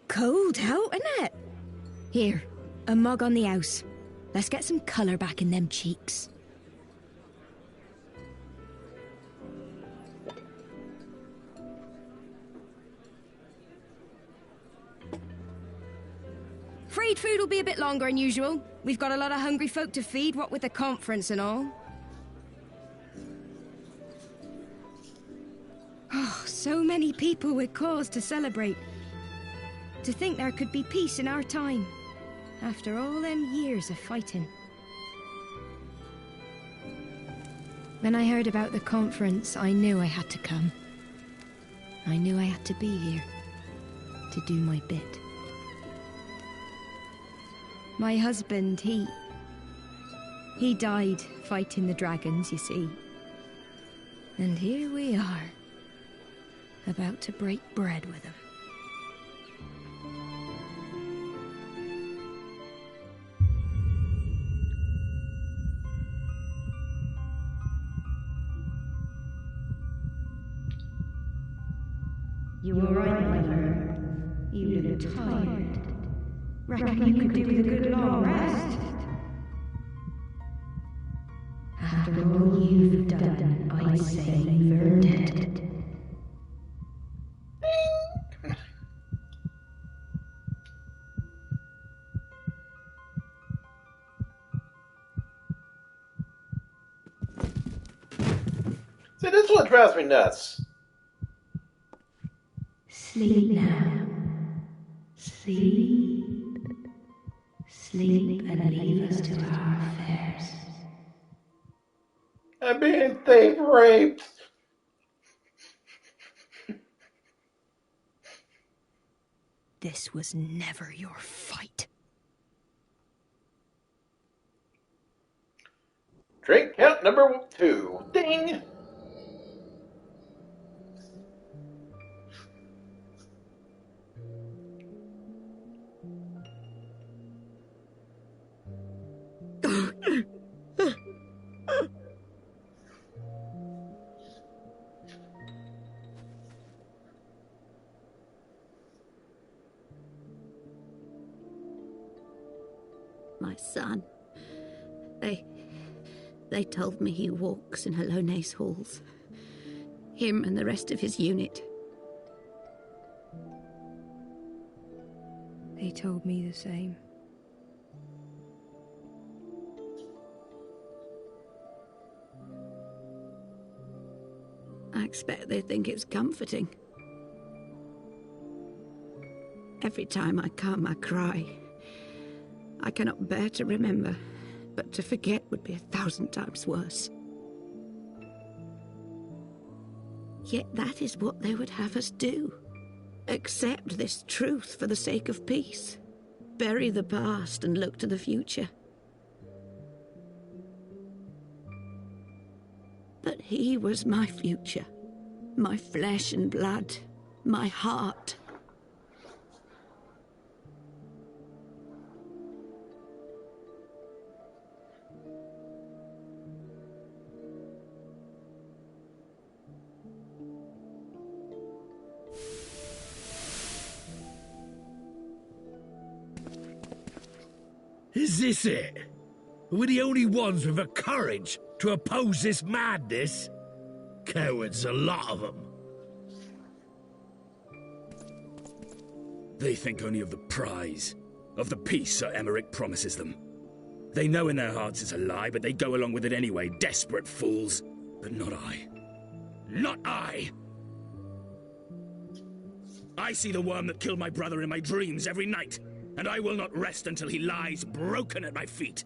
Speaker 10: Cold out, isn't it? Here, a mug on the house. Let's get some colour back in them cheeks. Freed food will be a bit longer than usual. We've got a lot of hungry folk to feed, what with the conference and all. Oh, so many people with cause to celebrate. To think there could be peace in our time, after all them years of fighting. When I heard about the conference, I knew I had to come. I knew I had to be here, to do my bit. My husband, he died fighting the dragons, you see. And here we are, about to break bread with him. You were right, my friend. You look tired. Reckon you could do with a good long rest? After all you've done, I'd say you've earned it.
Speaker 1: See, this one drives me nuts.
Speaker 10: Sleep now. Sleep. Sleep and leave us to our affairs.
Speaker 1: I'm being thief raped.
Speaker 10: This was never your fight.
Speaker 1: Drink count number 2. Ding!
Speaker 2: My son. They told me he walks in Halone's halls. Him and the rest of his unit.
Speaker 10: They told me the same.
Speaker 2: I expect they think it's comforting. Every time I come, I cry. I cannot bear to remember, but to forget would be 1,000 times worse. Yet that is what they would have us do. Accept this truth for the sake of peace. Bury the past and look to the future. But he was my future, my flesh and blood, my heart.
Speaker 11: Is this it? We're the only ones with the courage to oppose this madness? Cowards, a lot of them. They think only of the prize, of the peace Sir Emmerich promises them. They know in their hearts it's a lie, but they go along with it anyway, desperate fools. But not I. Not I! I see the worm that killed my brother in my dreams every night, and I will not rest until he lies broken at my feet.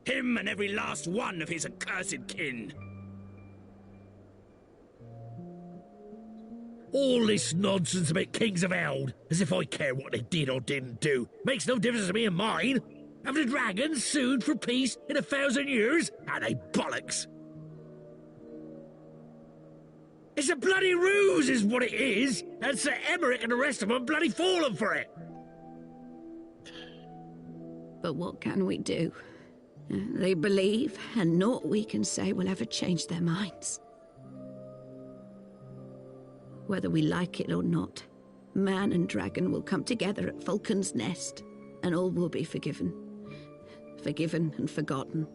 Speaker 11: Him and every last one of his accursed kin. All this nonsense about Kings of Eld, as if I care what they did or didn't do, makes no difference to me and mine. Have the dragons sued for peace in 1,000 years? Are they bollocks? It's a bloody ruse is what it is, and Sir Emmerich and the rest of them bloody fallen for it.
Speaker 2: But what can we do? They believe, and naught we can say will ever change their minds. Whether we like it or not, man and dragon will come together at Vulcan's Nest, and all will be forgiven. Forgiven and forgotten.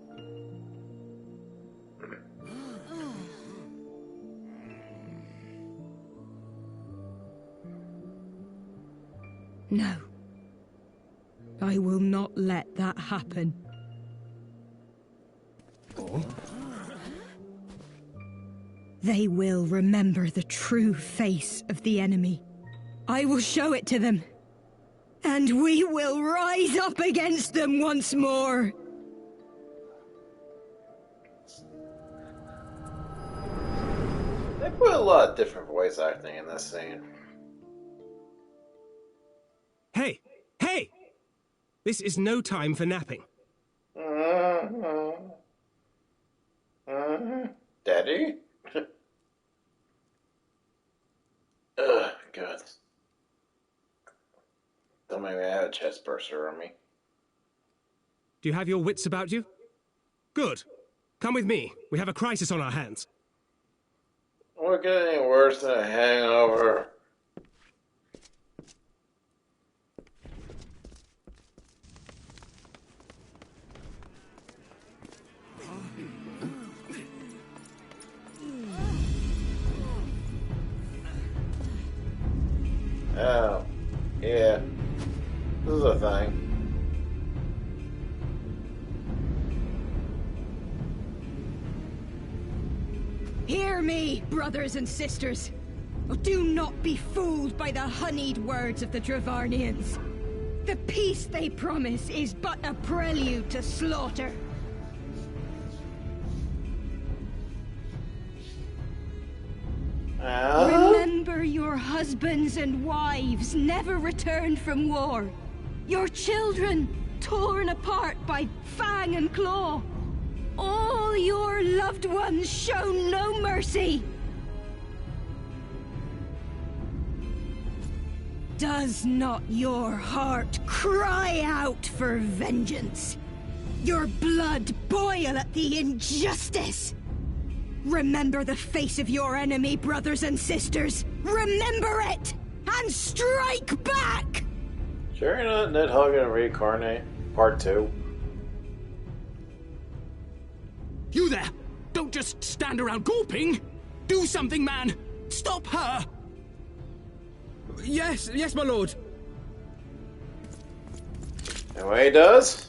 Speaker 10: No. I will not let that happen.
Speaker 11: Oh?
Speaker 10: They will remember the true face of the enemy. I will show it to them. And we will rise up against them once more.
Speaker 1: They put a lot of different voice acting in this scene.
Speaker 3: Hey! Hey! This is no time for napping.
Speaker 1: Daddy? Ugh, God. Don't make me have a chest burster on me.
Speaker 3: Do you have your wits about you? Good. Come with me. We have a crisis on our hands.
Speaker 1: We're getting worse than a hangover. Oh, yeah. This is a thing.
Speaker 10: Hear me, brothers and sisters. Do not be fooled by the honeyed words of the Dravarnians. The peace they promise is but a prelude to slaughter. Remember, your husbands and wives never returned from war. Your children torn apart by fang and claw. All your loved ones shown no mercy. Does not your heart cry out for vengeance? Your blood boil at the injustice? Remember the face of your enemy, brothers and sisters. Remember it, and strike back!
Speaker 1: Sure, not Ned Hogan reincarnate part 2.
Speaker 11: You there! Don't just stand around gawping! Do something, man! Stop her!
Speaker 6: Yes, my lord.
Speaker 1: And what he does?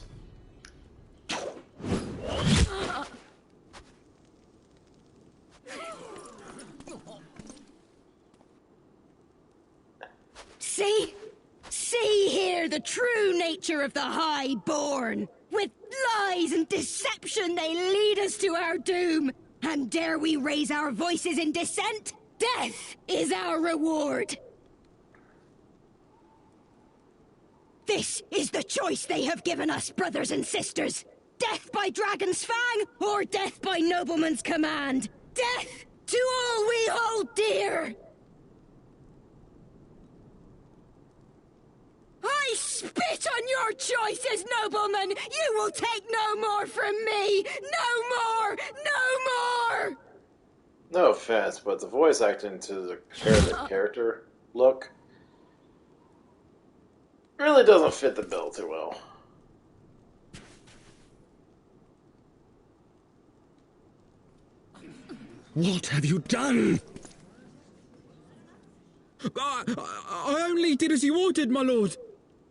Speaker 10: See here the true nature of the Highborn. With lies and deception they lead us to our doom. And dare we raise our voices in dissent? Death is our reward. This is the choice they have given us, brothers and sisters. Death by dragon's fang, or death by nobleman's command. Death to all we hold dear. I spit on your choices, noblemen! You will take no more from me! No more! No more!
Speaker 1: No offense, but the voice acting to the character look really doesn't fit the bill too well.
Speaker 6: What have you done? I only did as you ordered, my lord.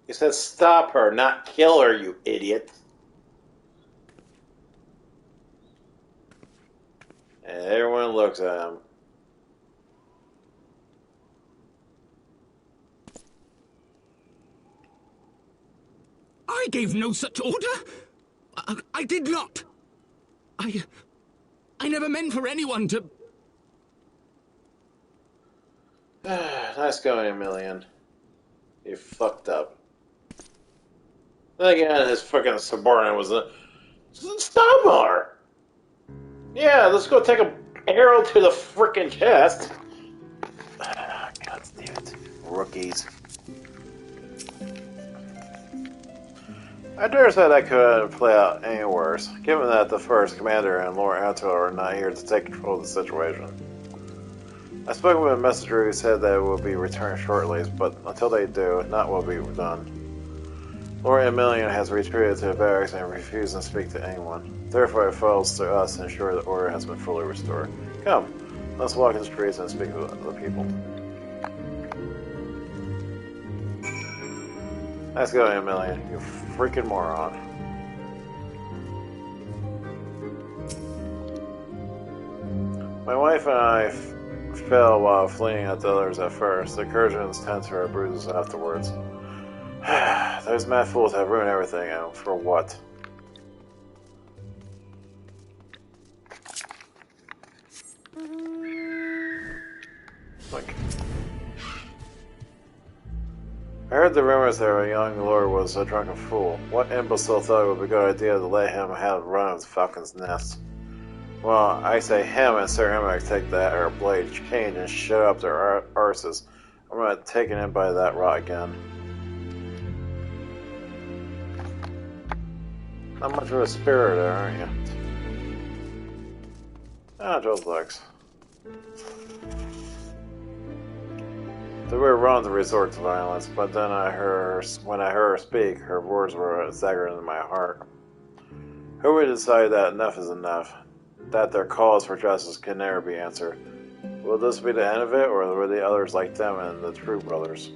Speaker 1: He said stop her, not kill her, you idiot. And everyone looks at him.
Speaker 11: I gave no such order! I did not! I never meant for anyone to...
Speaker 1: Nice going, Emilian. You fucked up. Then again, his fucking subordinate was a... Stop her! Yeah, let's go take a arrow to the frickin' chest. God damn it. Rookies. I dare say that could play out any worse, given that the first commander and Lord Anto are not here to take control of the situation. I spoke with a messenger who said that it will be returned shortly, but until they do, not will be done. Lord Emilian has retreated to the barracks and refused to speak to anyone. Therefore, it falls to us to ensure the order has been fully restored. Come, let's walk in the streets and speak with the people. Nice going, Emilian, you freaking moron. My wife and I fell while fleeing at the others at first. The incursions tend to our bruises afterwards. Those mad fools have ruined everything, and for what? Like, I heard the rumors that our young lord was a drunken fool. What imbecile thought it would be a good idea to let him have a run of the falcon's nest? Well, I say him and Sir Emmerich take that or blade change and shut up their arses. I'm not taken in by that rot again. Not much of a spirit there, aren't you? Ah, Joe's legs. They were wrong to resort to violence, but then when I heard her speak, her words were staggering in my heart. Who would decide that enough is enough? That their calls for justice can never be answered? Will this be the end of it, or were the others like them and the true brothers?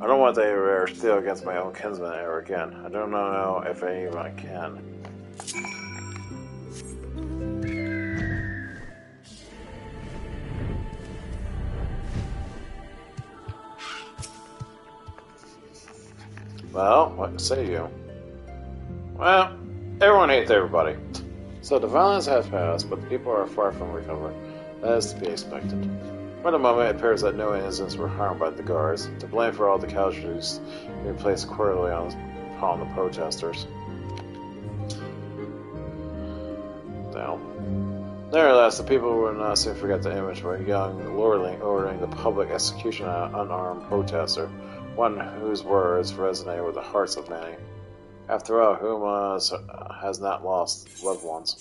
Speaker 1: I don't want to ever steal against my own kinsman ever again. I don't know if I even can. Well, what say you? Well, everyone hates everybody. So the violence has passed, but the people are far from recovered. That is to be expected. For the moment, it appears that no innocents were harmed by the guards. The blame for all the casualties being placed squarely upon the protesters. Now, nevertheless, the people will not soon forget the image of a young lordling ordering the public execution of an unarmed protester, one whose words resonate with the hearts of many. After all, whom has not lost loved ones?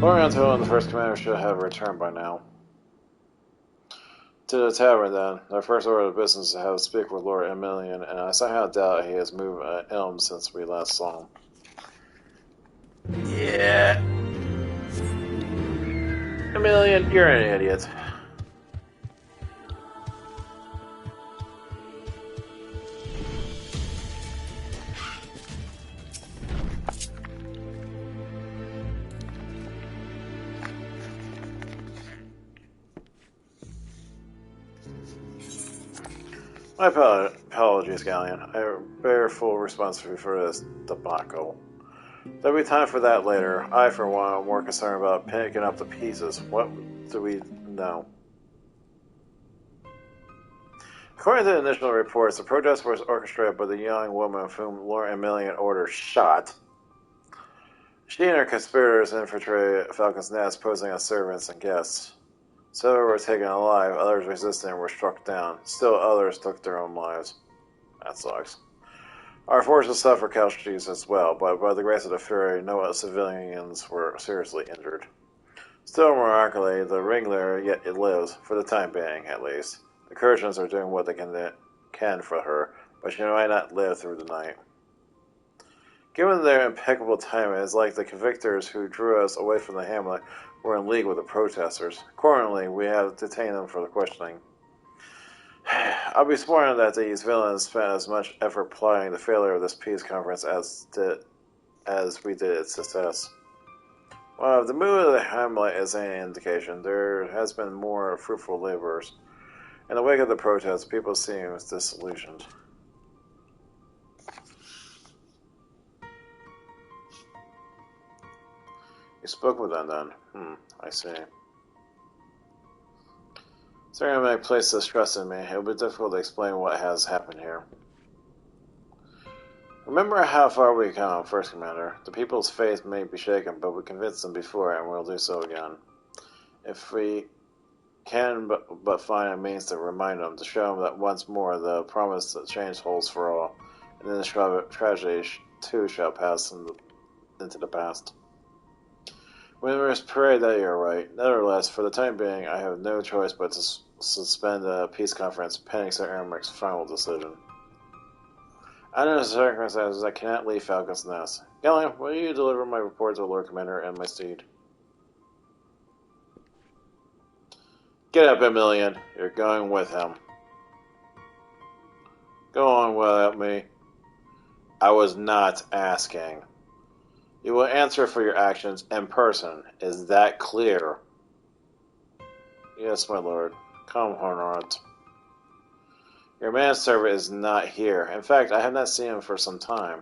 Speaker 1: Lord Anto and the First Commander should have returned by now. To the tavern, then. Their first order of business is to have a speak with Lord Emilian, and I somehow doubt he has moved an elm since we last saw him. Yeah. Emilian, you're an idiot. My apologies, Galleon. I bear full responsibility for this debacle. There'll be time for that later. I, for one, am more concerned about picking up the pieces. What do we know? According to the initial reports, the protest was orchestrated by the young woman whom Lord Emilian ordered shot. She and her conspirators infiltrated Falcon's Nest, posing as servants and guests. Several were taken alive, others resisted and were struck down. Still others took their own lives. That sucks. Our forces suffered casualties as well, but by the grace of the Fury, no civilians were seriously injured. Still, miraculously, the ringleader yet lives, for the time being, at least. The Kurgans are doing what they can for her, but she might not live through the night. Given their impeccable timing, it's like the convictors who drew us away from the hamlet were in league with the protesters. Accordingly, we have detained them for the questioning. I'll be sworn that these villains spent as much effort plotting the failure of this peace conference as we did its success. Well, if the mood of the hamlet is any indication, there has been more fruitful labors. In the wake of the protests, people seem disillusioned. You spoke with them then? I see. Certainly may place this trust in me. It will be difficult to explain what has happened here. Remember how far we come, First Commander. The people's faith may be shaken, but we convinced them before, and we'll do so again. If we can but find a means to remind them, to show them that once more the promise that change holds for all, and then the tragedy too shall pass into the past. We must pray that you are right. Nevertheless, for the time being, I have no choice but to suspend the peace conference pending Sir Ermic's final decision. Under the circumstances, I cannot leave Falcon's Nest. Galleon, will you deliver my report to the Lord Commander and my steed? Get up, Emilian. You're going with him. Go on without me. I was not asking. You will answer for your actions in person. Is that clear? Yes, my lord. Come, Hornrot. Your manservant is not here. In fact, I have not seen him for some time.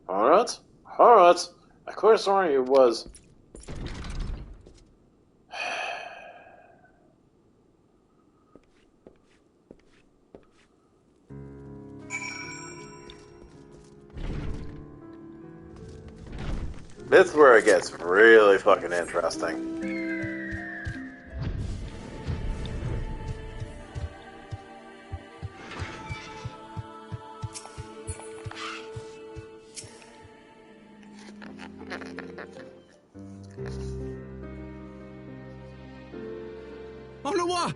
Speaker 1: Hornrot? Hornrot? I could have sworn you was... This is where it gets really fucking interesting.
Speaker 9: Au revoir!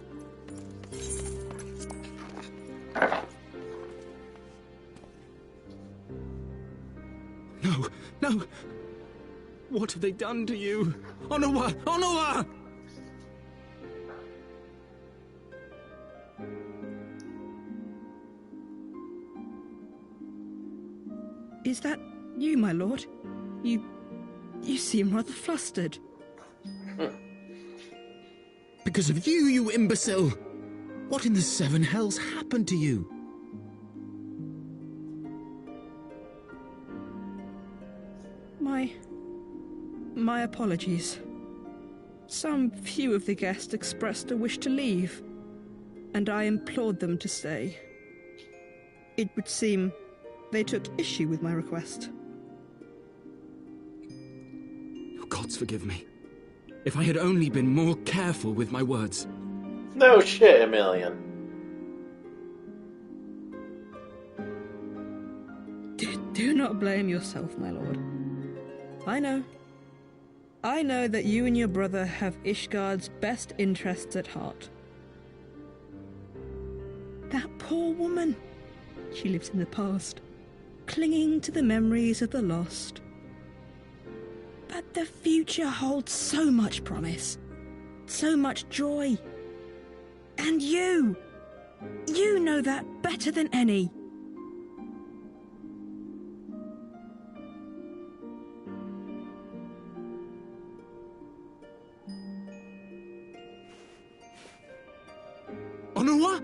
Speaker 9: No, no!
Speaker 6: What have they done to you? Onowa! Onowa!
Speaker 12: Is that you, my lord? You seem rather flustered.
Speaker 11: Because of you, you imbecile! What in the seven hells happened to you?
Speaker 12: My apologies. Some few of the guests expressed a wish to leave, and I implored them to stay. It would seem they took issue with my request.
Speaker 11: Oh, gods forgive me. If I had only been more careful with my words.
Speaker 4: No shit, Emilian.
Speaker 12: Do not blame yourself, my lord. I know that you and your brother have Ishgard's best interests at heart. That poor woman. She lives in the past, clinging to the memories of the lost. But the future holds so much promise, so much joy. And you know that better than any.
Speaker 11: Onowa?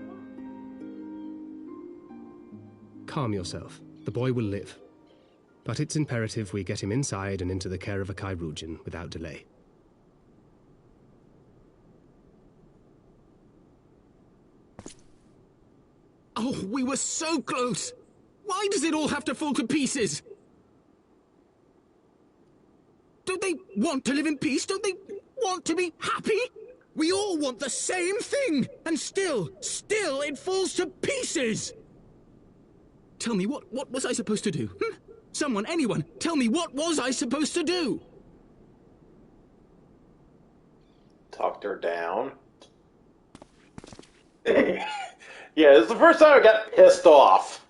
Speaker 3: Calm yourself. The boy will live. But it's imperative we get him inside and into the care of a Kairoujian without delay.
Speaker 11: Oh, we were so close! Why does it all have to fall to pieces? Don't they want to live in peace? Don't they want to be happy? We all want the same thing! And still it falls to pieces! Tell me, what was I supposed to do? Someone, anyone, tell me, what was I supposed to do?
Speaker 4: Talked her down. Yeah, this is the first time I got pissed off.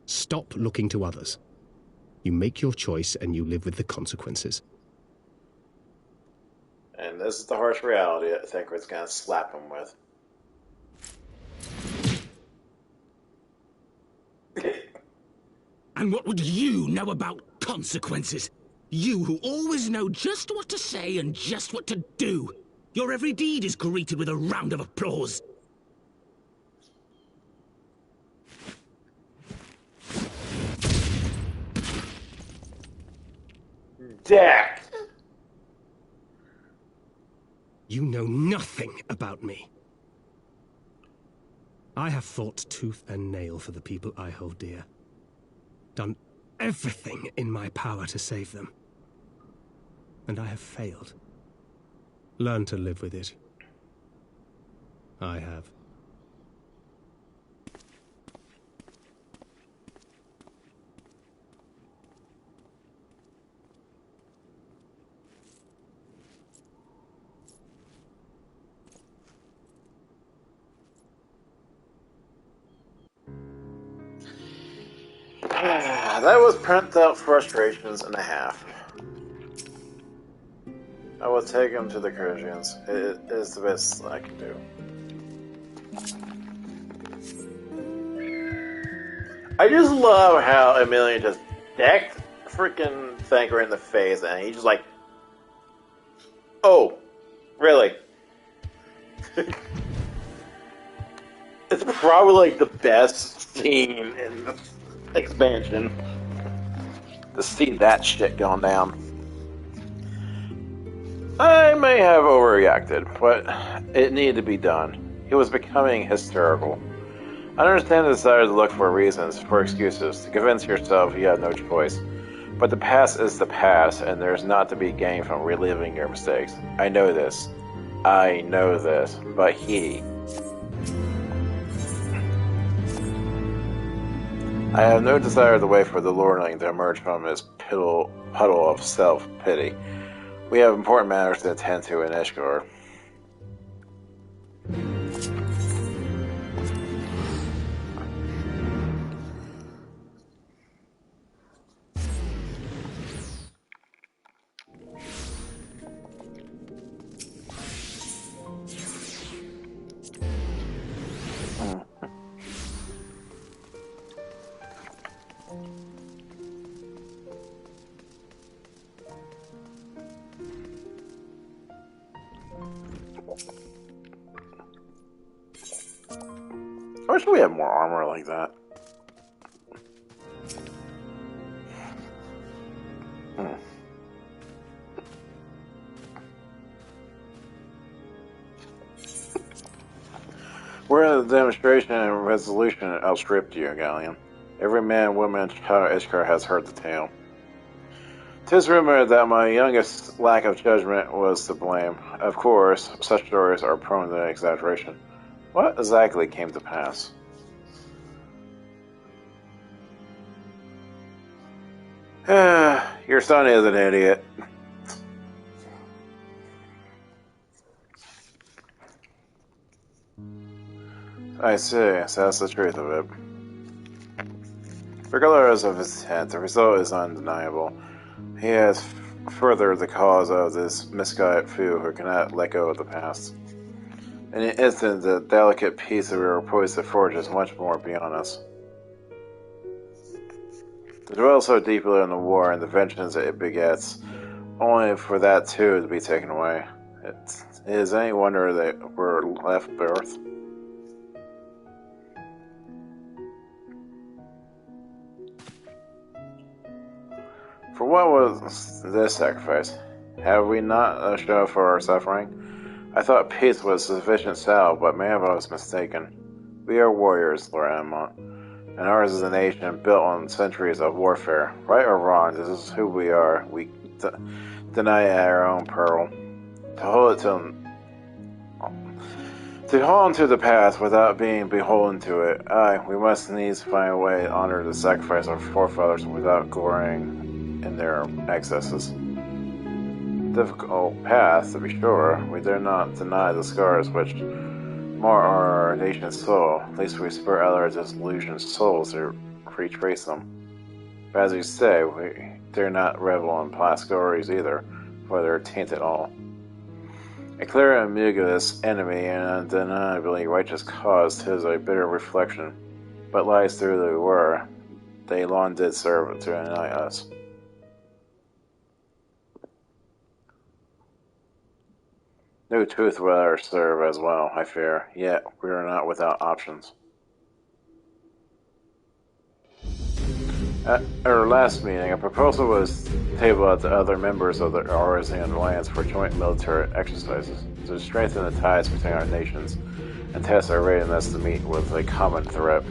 Speaker 3: Stop looking to others. You make your choice and you live with the consequences.
Speaker 4: And this is the harsh reality I think it's going to slap him with.
Speaker 11: And what would you know about consequences? You who always know just what to say and just what to do. Your every deed is greeted with a round of applause.
Speaker 4: Deck!
Speaker 3: You know nothing about me. I have fought tooth and nail for the people I hold dear. Done everything in my power to save them. And I have failed. Learn to live with it. I have.
Speaker 4: That was pent out frustrations and a half. I will take him to the Kairoujians. It is the best I can do. I just love how Emilian just decked freaking Thanker in the face and he's just like, oh, really? It's probably like the best scene in the expansion to see that shit going down. I may have overreacted, but it needed to be done. He was becoming hysterical. I understand the desire to look for reasons, for excuses, to convince yourself you have no choice. But the past is the past, and there's not to be gained from reliving your mistakes. I know this, but he... I have no desire to wait for the Lordling to emerge from his puddle of self-pity. We have important matters to attend to in Ishgard. I wish we had more armor like that. Where the demonstration and resolution outstripped you, Galleon. Every man, woman, child, Ishkar has heard the tale. 'Tis rumored that my youngest lack of judgment was to blame. Of course, such stories are prone to exaggeration. What exactly came to pass? Your son is an idiot. I see, so that's the truth of it. Regardless of his intent, the result is undeniable. He has furthered the cause of this misguided fool who cannot let go of the past. In an instant, the delicate piece that we were poised to forge is much more beyond us. To dwell so deeply on the war and the vengeance it begets, only for that too to be taken away. It is any wonder that we're left birth. For what was this sacrifice? Have we not a show for our suffering? I thought peace was sufficient salve, but maybe I was mistaken. We are warriors, Lord Amont, and ours is a nation built on centuries of warfare. Right or wrong, this is who we are. We deny at our own peril. To hold on to the past without being beholden to it, we must needs find a way to honor the sacrifice of our forefathers without glorying in their excesses. Difficult path, to be sure. We dare not deny the scars which mar our nation's soul. At least we spur out our disillusioned souls to retrace them. But as you say, we dare not revel in past glories either, for they're tainted all. A clear and ambiguous enemy and an undeniably righteous cause, 'tis a bitter reflection. But lies through they were, they long did serve to unite us. No truth will ever serve as well, I fear, yet we are not without options. At our last meeting, a proposal was tabled to other members of the Arisian Alliance for joint military exercises to strengthen the ties between our nations and test our readiness to meet with a common threat.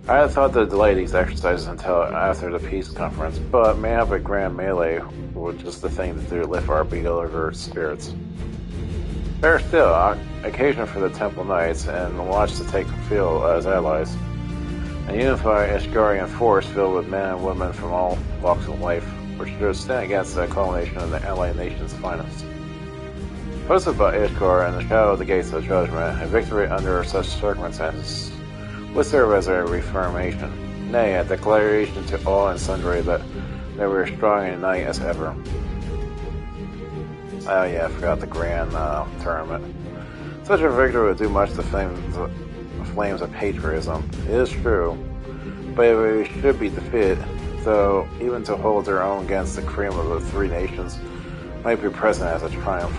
Speaker 4: I had thought to delay these exercises until after the peace conference, but mayhap a grand melee was just the thing to do to lift our beleaguered spirits. Better still, occasion for the Temple Knights and watch to take the field as allies. A unified Ishgarian force filled with men and women from all walks of life, which should stand against the culmination of the allied nation's finest. Posted by Ishgar in the shadow of the gates of judgment, a victory under such circumstances would serve as a reaffirmation, nay, a declaration to all and sundry that they were strong and united as ever. Oh yeah, I forgot the grand tournament. Such a victory would do much to the flames of patriotism. It is true, but we should be defeated, though even to hold their own against the cream of the three nations might be present as a triumph.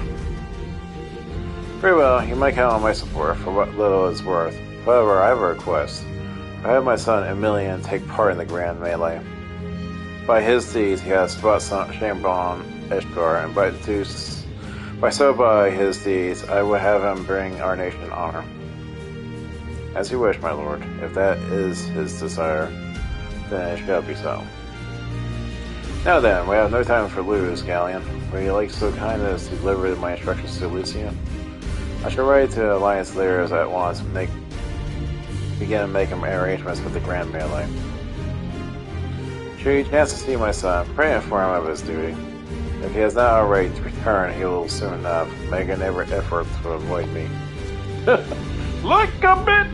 Speaker 4: Very well, you might count on my support for what little it's worth. However, I have a request. I have my son Emilian take part in the grand melee. By his deeds, he has brought shame on Ishgar, and by his deeds, I would have him bring our nation honor. As you wish, my lord. If that is his desire, then it shall be so. Now then, we have no time for lose, Galleon. Would you like so kind as to deliver my instructions to Lucian? I shall write to Alliance leaders at once and begin making arrangements for the grand melee. Should you chance to see my son, pray inform him of his duty. If he has not already returned, he will soon enough make an every effort to avoid me. Like a bitch!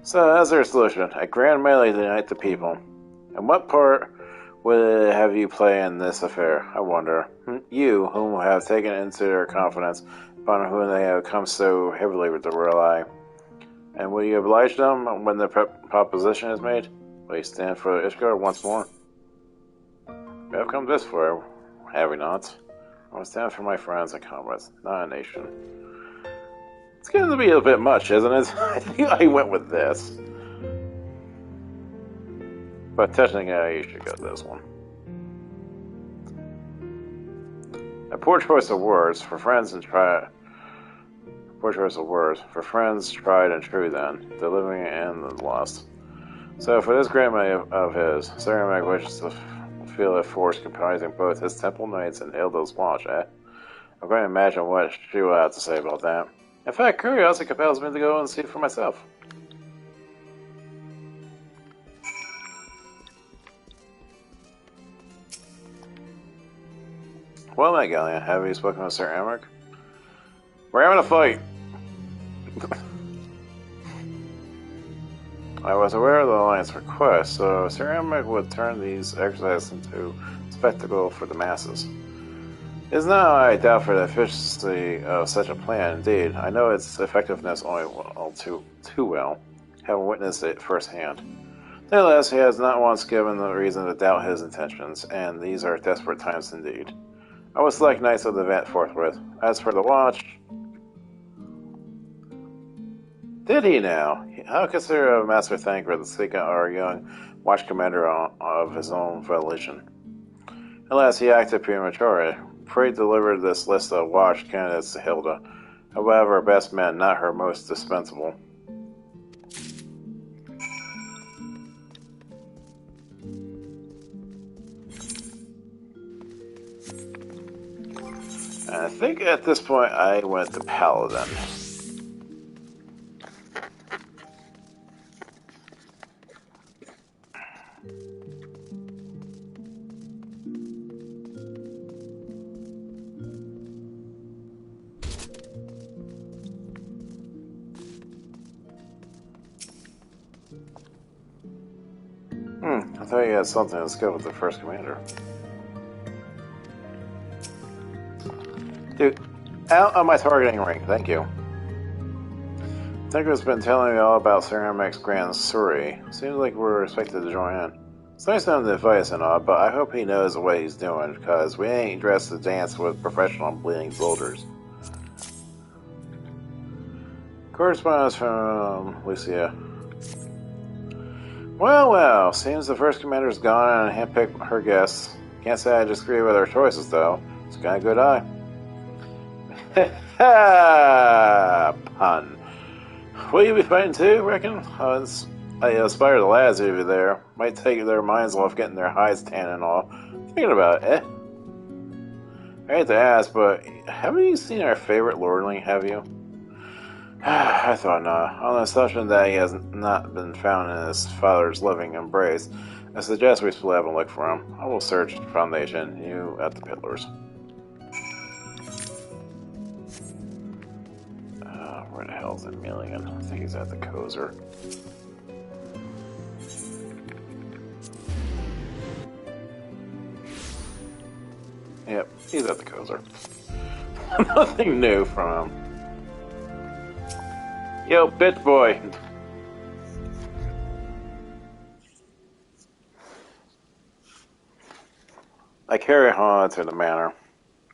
Speaker 4: So, as their solution, a grand melee to unite the people. And what part would it have you play in this affair, I wonder? You, whom have taken into their confidence, upon whom they have come so heavily to rely. And will you oblige them when the proposition is made? Will you stand for Ishgard once more? We have come this far, have we not? I will stand for my friends and comrades, not a nation. It's getting to be a bit much, isn't it? I think I went with this. But technically, you should go this one. A poor choice of words for friends and Poor choice of words for friends, tried and true. Then the living and the lost. So for this great man of his, Saramag wishes to feel a force comprising both his temple knights and Ildo's watch. I'm going to imagine what she will have to say about that. In fact, curiosity compels me to go and see for myself. Well, my galleon, have you spoken with Sir Amric? We're having a fight! I was aware of the Alliance request, so Sir Amric would turn these exercises into a spectacle for the masses. It is now I doubt for the efficiency of such a plan. Indeed, I know its effectiveness only all too well, having witnessed it firsthand. Nevertheless, he has not once given the reason to doubt his intentions, and these are desperate times indeed. I will select knights of the event forthwith. As for the watch... Did he now? How consider Master Thancred seeking our young watch commander of his own volition? Alas, he acted prematurely. Pray deliver this list of watch candidates to Hilda. However, her best men, not her most dispensable. And I think at this point I went to Paladin. I thought you had something to discuss with the first commander. Dude, out of my targeting ring, thank you. Tinker's been telling me all about Ceramic's Grand Suri. Seems like we're expected to join in. It's nice to have the advice and all, but I hope he knows what he's doing, because we ain't dressed to dance with professional bleeding soldiers. Correspondence from Lucia. Well, seems the first commander's gone and handpicked her guests. Can't say I disagree with her choices, though. It's got a good eye. Ha! Pun. Will you be fighting too, reckon? I aspire the lads over there. Might take their minds off getting their hides tan and all. Thinking about it, I hate to ask, but haven't you seen our favorite lordling, have you? I thought not. On the assumption that he has not been found in his father's loving embrace, I suggest we split up and look for him. I will search the Foundation, you at the Pillars. Where the hell's Emilian? I think he's at the Kozer. Yep, he's at the Kozer. Nothing new from him. Yo, bitch boy! I carry on to the manor.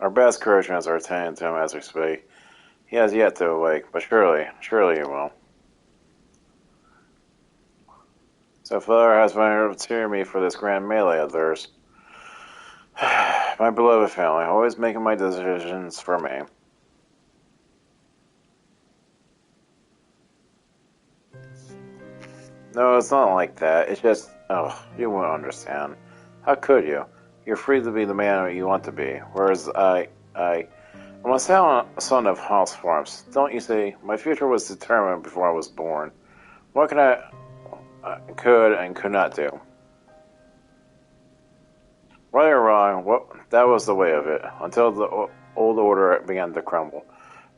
Speaker 4: Our best encouragements are attending to him as we speak. He has yet to awake, but surely he will. So father has volunteered me for this grand melee of theirs. My beloved family, always making my decisions for me. No, it's not like that. It's just, you won't understand. How could you? You're free to be the man you want to be, whereas I'm a son of House Farms. Don't you see? My future was determined before I was born. What can I could and could not do? Right or wrong, that was the way of it, until the old order began to crumble.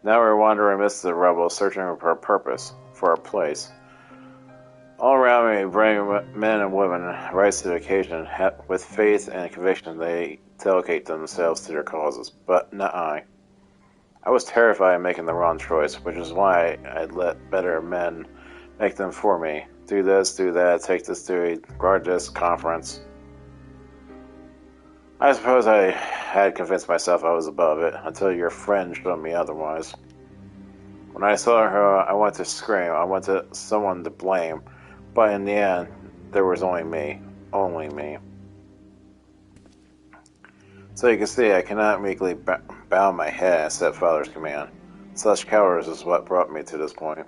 Speaker 4: Now we're wandering amidst the rebels, searching for a purpose, for a place. All around me, brave men and women rise to the occasion. With faith and conviction, they dedicate themselves to their causes, but not I. I was terrified of making the wrong choice, which is why I let better men make them for me. Do this, do that, take this to guard this conference. I suppose I had convinced myself I was above it, until your friend showed me otherwise. When I saw her, I wanted to scream. I wanted someone to blame. But in the end, there was only me. Only me. So you can see, I cannot meekly bow my head at stepfather's command. Such cowardice is what brought me to this point.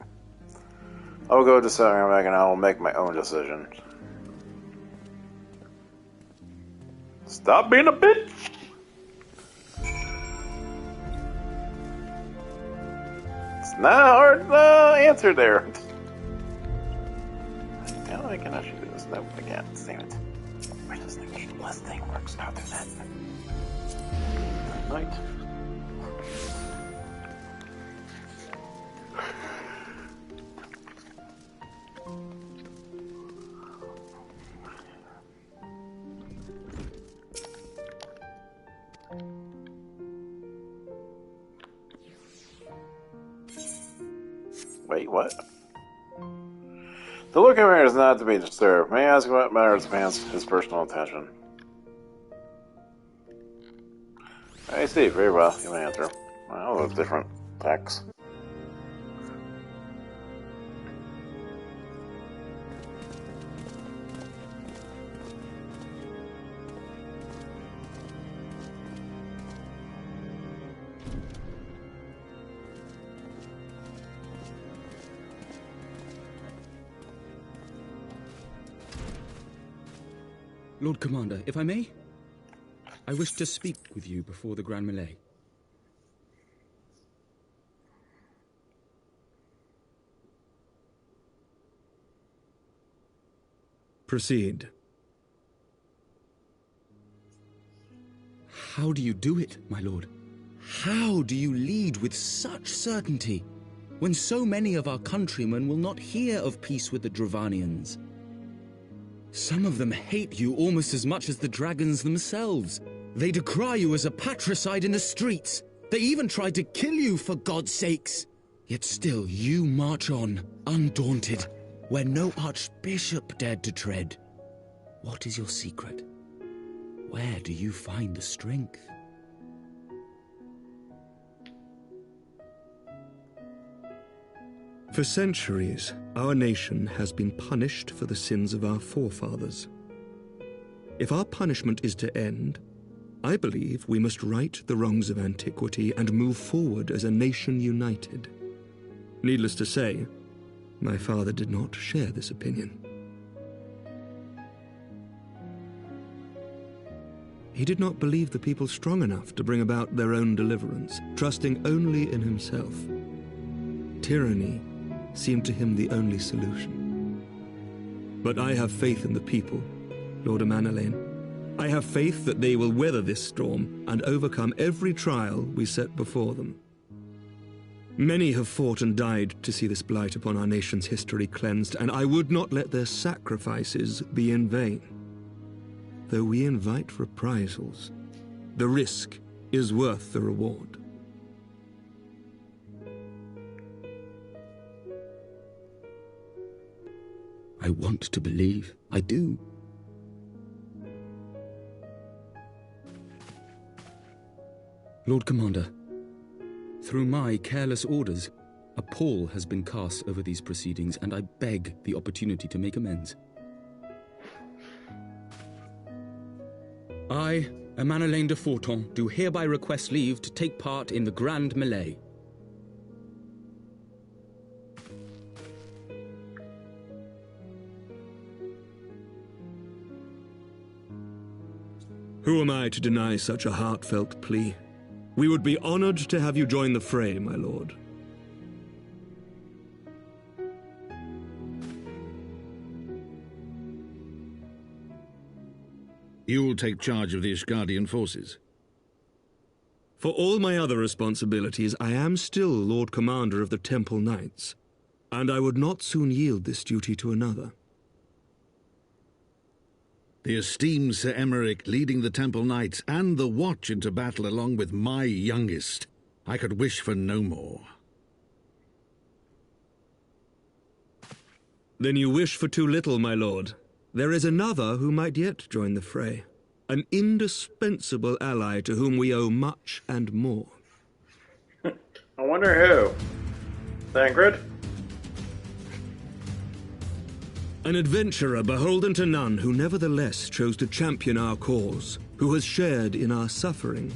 Speaker 4: I will go to Saturday and I will make my own decision. Stop being a bitch! It's not hard to answer there. Now I can actually do this. Nope, I can't. Damn it. Where does the plus thing works? How do that? Right. Wait, what? The look of him is not to be disturbed. May I ask what matters demands his personal attention? I see, very well. You may answer. Well, those different texts.
Speaker 6: Lord Commander, if I may, I wish to speak with you before the Grand Melee.
Speaker 9: Proceed.
Speaker 6: How do you do it, my lord? How do you lead with such certainty, when so many of our countrymen will not hear of peace with the Dravanians? Some of them hate you almost as much as the dragons themselves. They decry you as a patricide in the streets. They even tried to kill you, for God's sakes. Yet still you march on, undaunted, where no archbishop dared to tread. What is your secret? Where do you find the strength?
Speaker 9: For centuries, our nation has been punished for the sins of our forefathers. If our punishment is to end, I believe we must right the wrongs of antiquity and move forward as a nation united. Needless to say, my father did not share this opinion. He did not believe the people strong enough to bring about their own deliverance, trusting only in himself. Tyranny seemed to him the only solution. But I have faith in the people, Lord Amanalain. I have faith that they will weather this storm and overcome every trial we set before them. Many have fought and died to see this blight upon our nation's history cleansed, and I would not let their sacrifices be in vain. Though we invite reprisals, the risk is worth the reward.
Speaker 6: I want to believe. I do. Lord Commander, through my careless orders, a pall has been cast over these proceedings, and I beg the opportunity to make amends. I, Amanalain de Forton, do hereby request leave to take part in the Grand Melee.
Speaker 9: Who am I to deny such a heartfelt plea? We would be honored to have you join the fray, my lord.
Speaker 13: You will take charge of the Ishgardian forces?
Speaker 9: For all my other responsibilities, I am still Lord Commander of the Temple Knights, and I would not soon yield this duty to another.
Speaker 13: The esteemed Sir Emeric leading the Temple Knights and the Watch into battle along with my youngest. I could wish for no more.
Speaker 9: Then you wish for too little, my lord. There is another who might yet join the fray. An indispensable ally to whom we owe much and more.
Speaker 1: I wonder who. Thancred?
Speaker 9: An adventurer beholden to none who nevertheless chose to champion our cause, who has shared in our suffering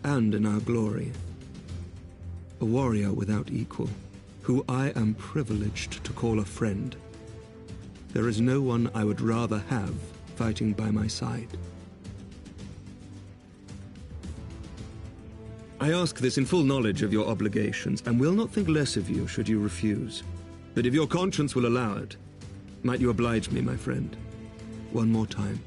Speaker 9: and in our glory. A warrior without equal, who I am privileged to call a friend. There is no one I would rather have fighting by my side. I ask this in full knowledge of your obligations, and will not think less of you should you refuse. But if your conscience will allow it, might you oblige me, my friend, one more time?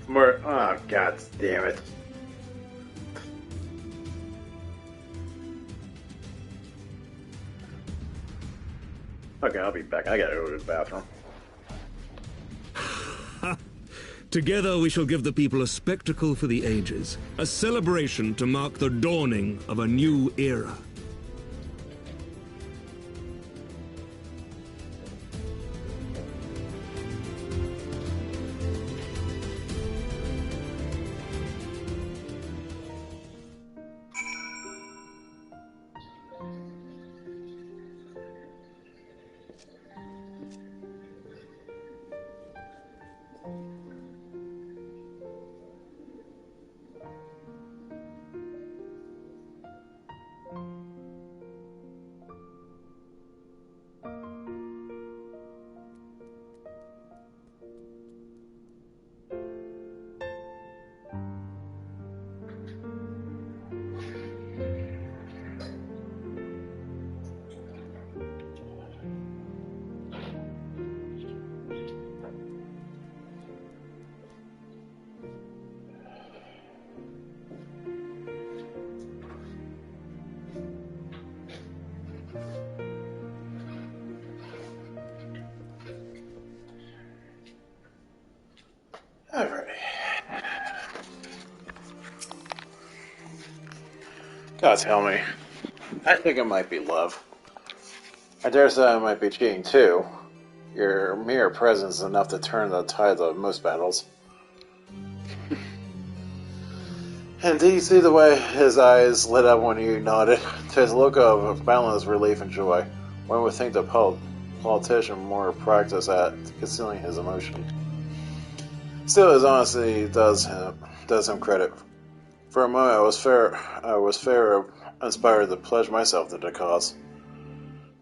Speaker 1: Oh, god damn it. Okay, I'll be back. I gotta go to the bathroom.
Speaker 9: Together we shall give the people a spectacle for the ages, a celebration to mark the dawning of a new era.
Speaker 1: Alrighty. God tell me. I think it might be love. I dare say I might be cheating too. Your mere presence is enough to turn the tide of most battles. And do you see the way his eyes lit up when you nodded? To his look of boundless relief and joy. One would think the politician more practiced at concealing his emotion. Still, his honesty does him credit. For a moment, I was fair inspired to pledge myself to the cause.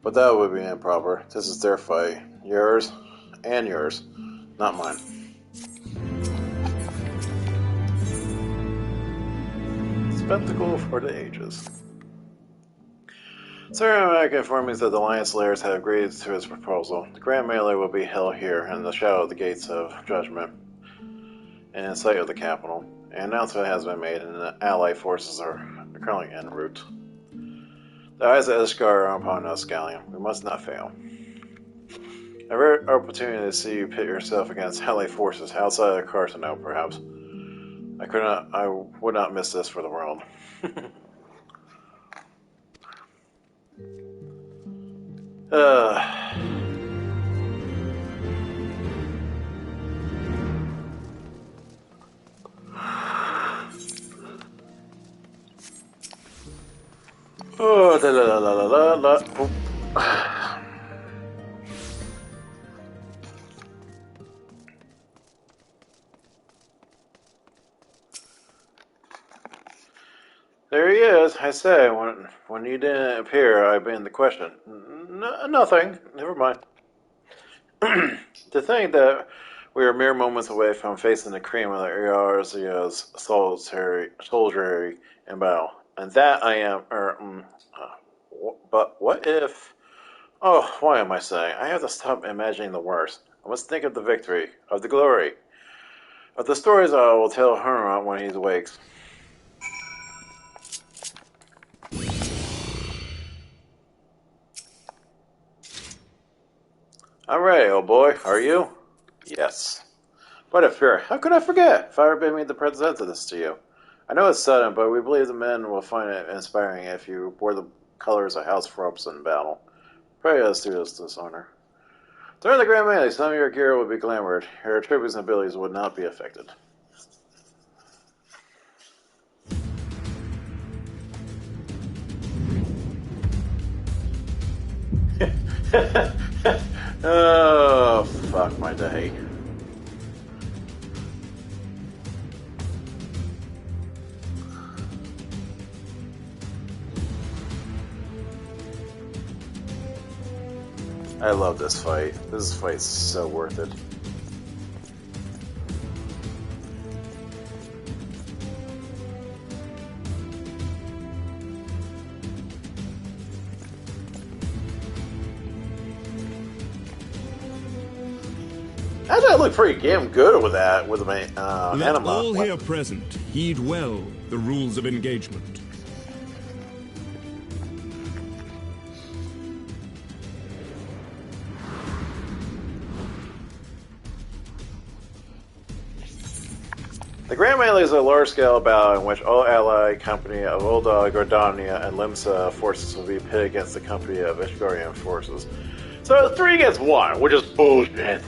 Speaker 1: But that would be improper. This is their fight. Yours and yours, not mine. Spectacle for the ages. Sir Mac informed me that the Lion Slayers had agreed to his proposal. The grand melee will be held here in the shadow of the gates of judgment, in sight of the capital. An announcement has been made, and the allied forces are currently en route. The eyes of Ishgar are upon us, Galleon. We must not fail. A rare opportunity to see you pit yourself against allied forces outside of Carthano, perhaps. I would not miss this for the world. Oh, la la la la la la. Oh. There he is. I say, when you didn't appear, I been the question. Nothing. Never mind. To think that we are mere moments away from facing the cream of the Earzia's soldiery in battle. And that I am, but what if... Oh, why am I saying? I have to stop imagining the worst. I must think of the victory, of the glory, of the stories I will tell Herman when he awakes. I'm ready, old boy. Are you? Yes. What a fear. How could I forget? Fire bid me to present this to you. I know it's sudden, but we believe the men will find it inspiring if you bore the colors of House Frops in battle. Pray us do this dishonor. During the Grand Melee, some of your gear will be glamoured. Your attributes and abilities would not be affected. Oh, fuck my day. I love this fight. This fight's so worth it. Actually, I look pretty damn good with that, with my
Speaker 9: Let
Speaker 1: anima.
Speaker 9: all here present heed well the rules of engagement.
Speaker 1: The Grand Melee is a large-scale battle in which all allied company of Ul'dah, Gordania, and Limsa forces will be pitted against the company of Ishgarian forces. So it's 3 against 1, which is bullshit.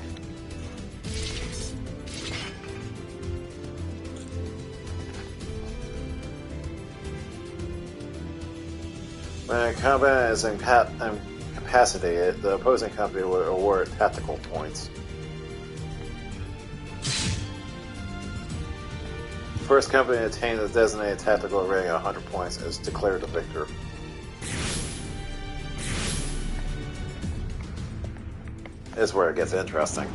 Speaker 1: When combat is incapacitated, the opposing company will award tactical points. First company to attain the designated tactical rating of 100 points is declared the victor. This is where it gets interesting.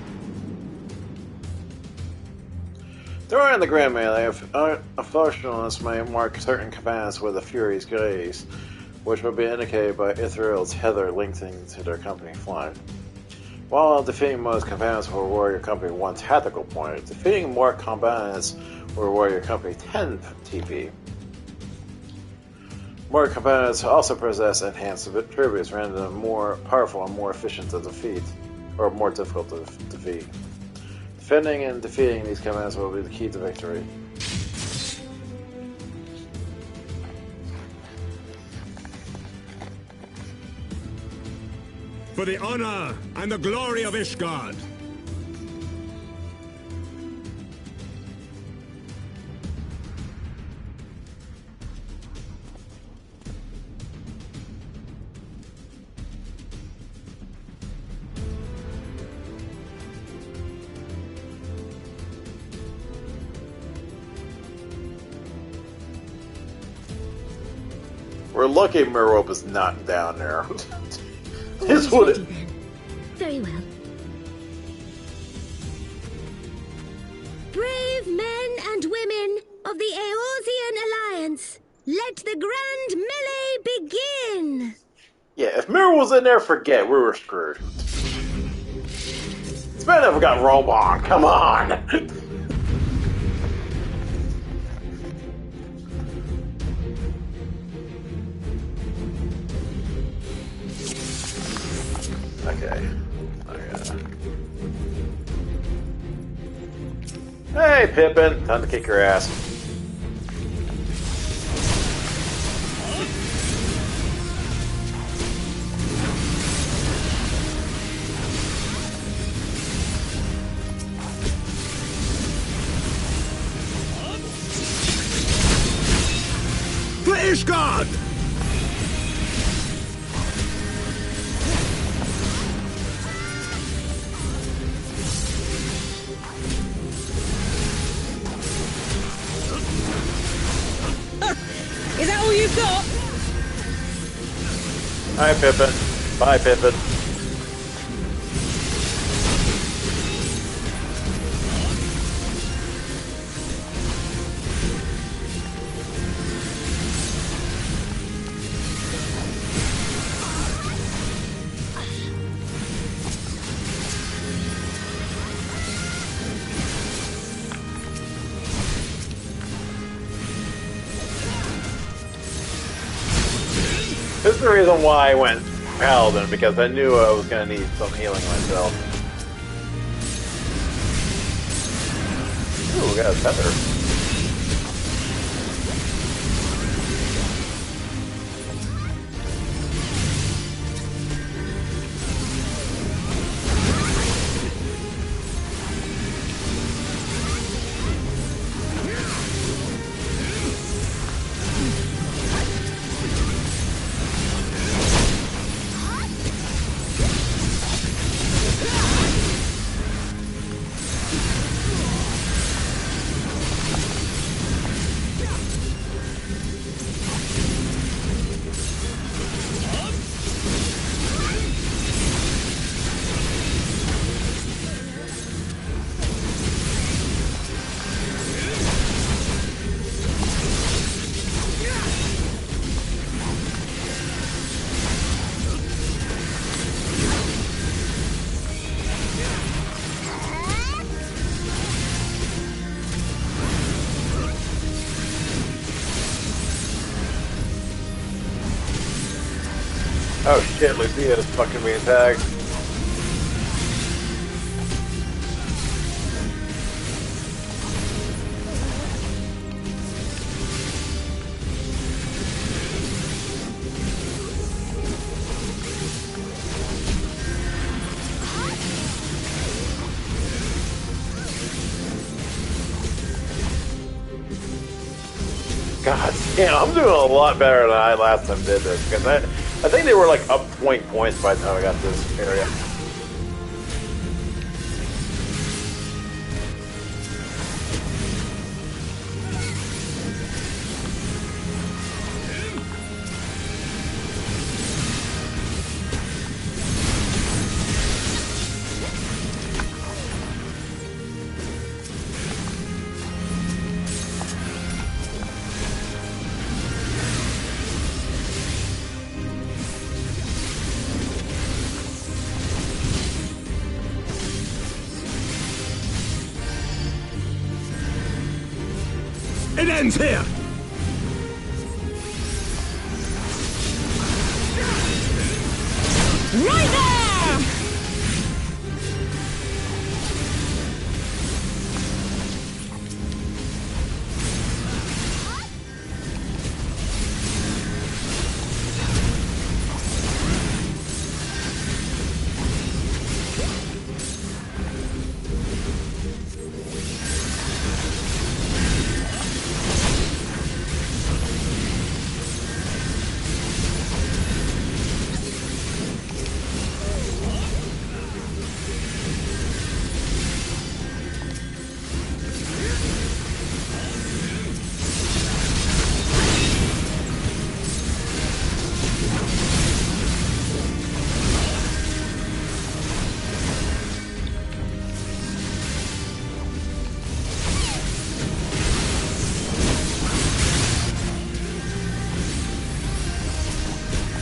Speaker 1: During the Grand Melee, unfortunately may mark certain combatants with the Fury's gaze, which will be indicated by Ithril's tether linking to their company flag. While defeating most combatants will reward your company 1 tactical point, defeating more combatants will reward your company 10 TP. More combatants also possess enhanced attributes, rendering them more powerful and more efficient to defeat, or more difficult to defeat. Defending and defeating these combatants will be the key to victory.
Speaker 9: For the honor and the glory of Ishgard.
Speaker 1: We're lucky Mirrope is not down there. This would.
Speaker 14: Very well. Brave men and women of the Eorzean Alliance, let the Grand Melee begin!
Speaker 1: Yeah, if Mirror was in there, forget, we were screwed. It's better if we got Robon, come on! Okay. Hey, Pippin! Time to kick your ass.
Speaker 9: For Ishgard!
Speaker 12: Is that all you've got?
Speaker 1: Hi, Pippin. Bye, Pippin. This is the reason why I went Paladin, because I knew I was going to need some healing myself. Ooh, we got a feather.
Speaker 4: Oh shit, Lucia is fucking being tagged. God damn, I'm doing a lot better than I last time did this, because I think they were like up 20 points by the time I got to this area.
Speaker 11: It ends here!
Speaker 10: Right there!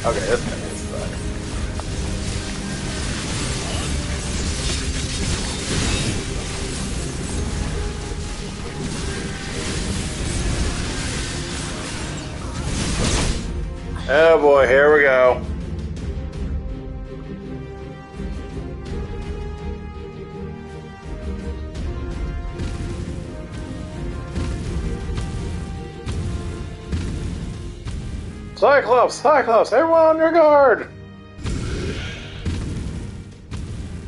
Speaker 4: Okay, this guy is stuck. Oh boy, here we go. Cyclops, everyone on your guard!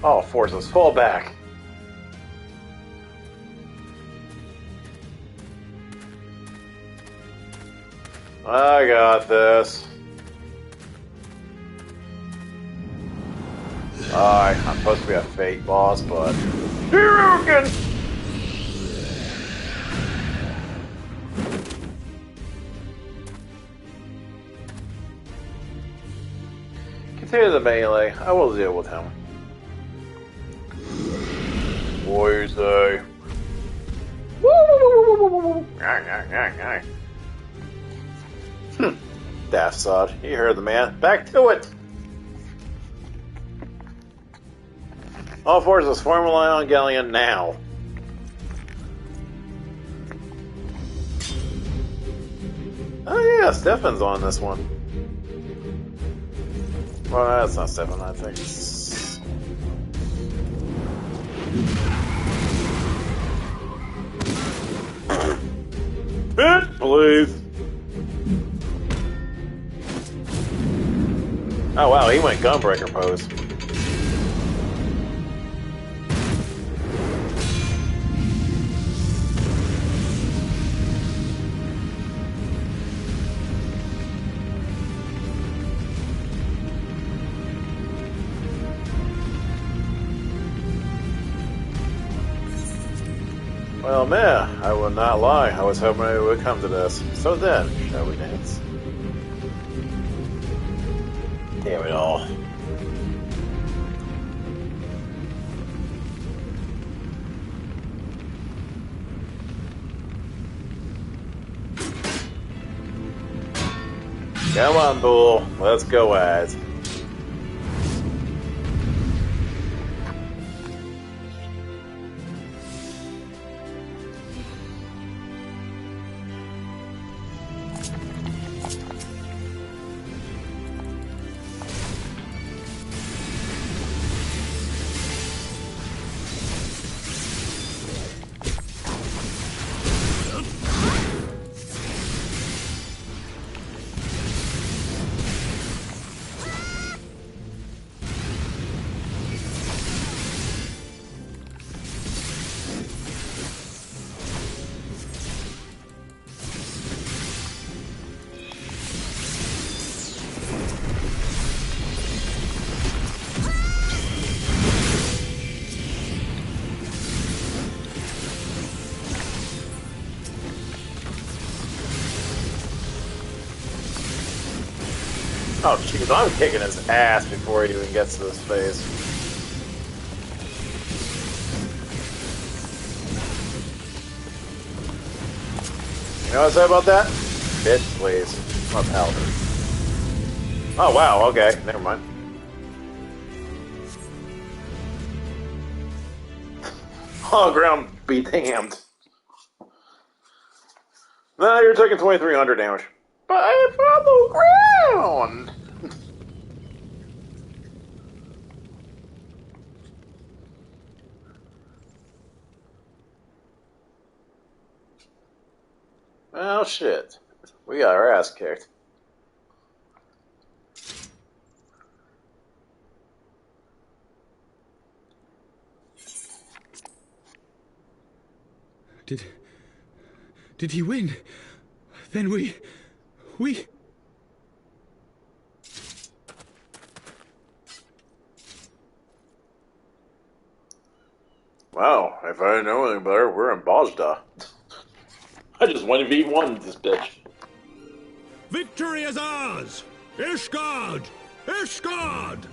Speaker 4: All forces, fall back. I got this. Alright, I'm supposed to be a fake boss, but... Shuriken! Continue the melee. I will deal with him. What do you say? Daft sod. You heard the man. Back to it! All forces form a line on Galleon now. Oh yeah, Stefan's on this one. Well, that's not Stefan, I think it's... Bitch, please! Oh wow, he went gunbreaker pose. Well, man, I will not lie. I was hoping it would come to this. So then, shall we dance? Damn it all. Come on, Bull. Let's go, ads. Oh, jeez, I'm kicking his ass before he even gets to this phase. You know what I say about that? Bitch, please. My paladin. Oh, wow, okay, never mind. Oh, ground be damned. Now you're taking 2,300 damage. But I follow ground! Well, shit. We got our ass kicked.
Speaker 6: Did he win? Then we...
Speaker 4: Wow, if I didn't know anything better, we're in Bajda. I just 1v1 this bitch.
Speaker 9: Victory is ours! Ishgard! Ishgard!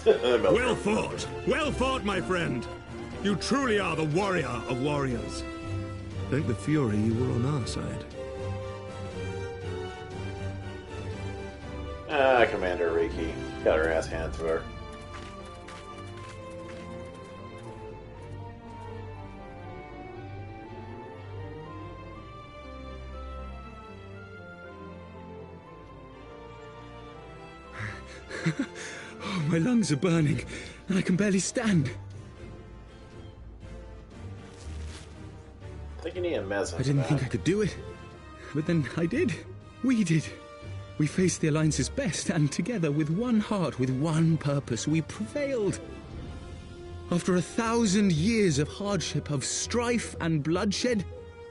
Speaker 9: Well fought! Well fought, my friend! You truly are the warrior of warriors. Thank the Fury you were on our side.
Speaker 4: Commander Reiki. Got her ass handed to her.
Speaker 6: Oh, my lungs are burning, and I can barely stand.
Speaker 4: I think you need a medicine.
Speaker 6: I didn't think I could do it, but then I did. We did. We faced the Alliance's best, and together, with one heart, with one purpose, we prevailed. After 1,000 years of hardship, of strife and bloodshed,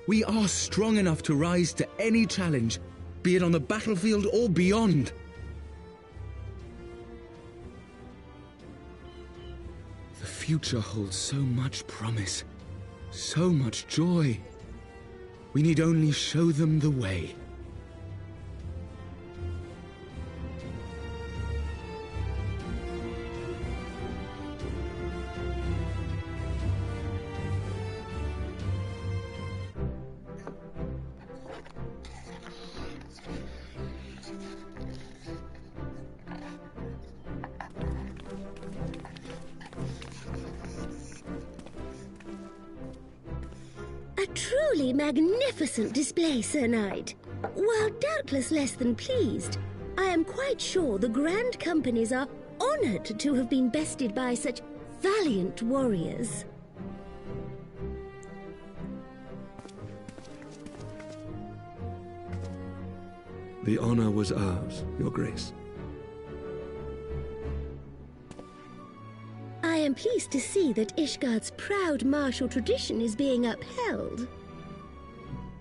Speaker 6: we are strong enough to rise to any challenge, be it on the battlefield or beyond. The future holds so much promise, so much joy. We need only show them the way.
Speaker 14: A truly magnificent display, Sir Knight. While doubtless less than pleased, I am quite sure the Grand Companies are honored to have been bested by such valiant warriors.
Speaker 9: The honor was ours, Your Grace.
Speaker 14: I am pleased to see that Ishgard's proud martial tradition is being upheld.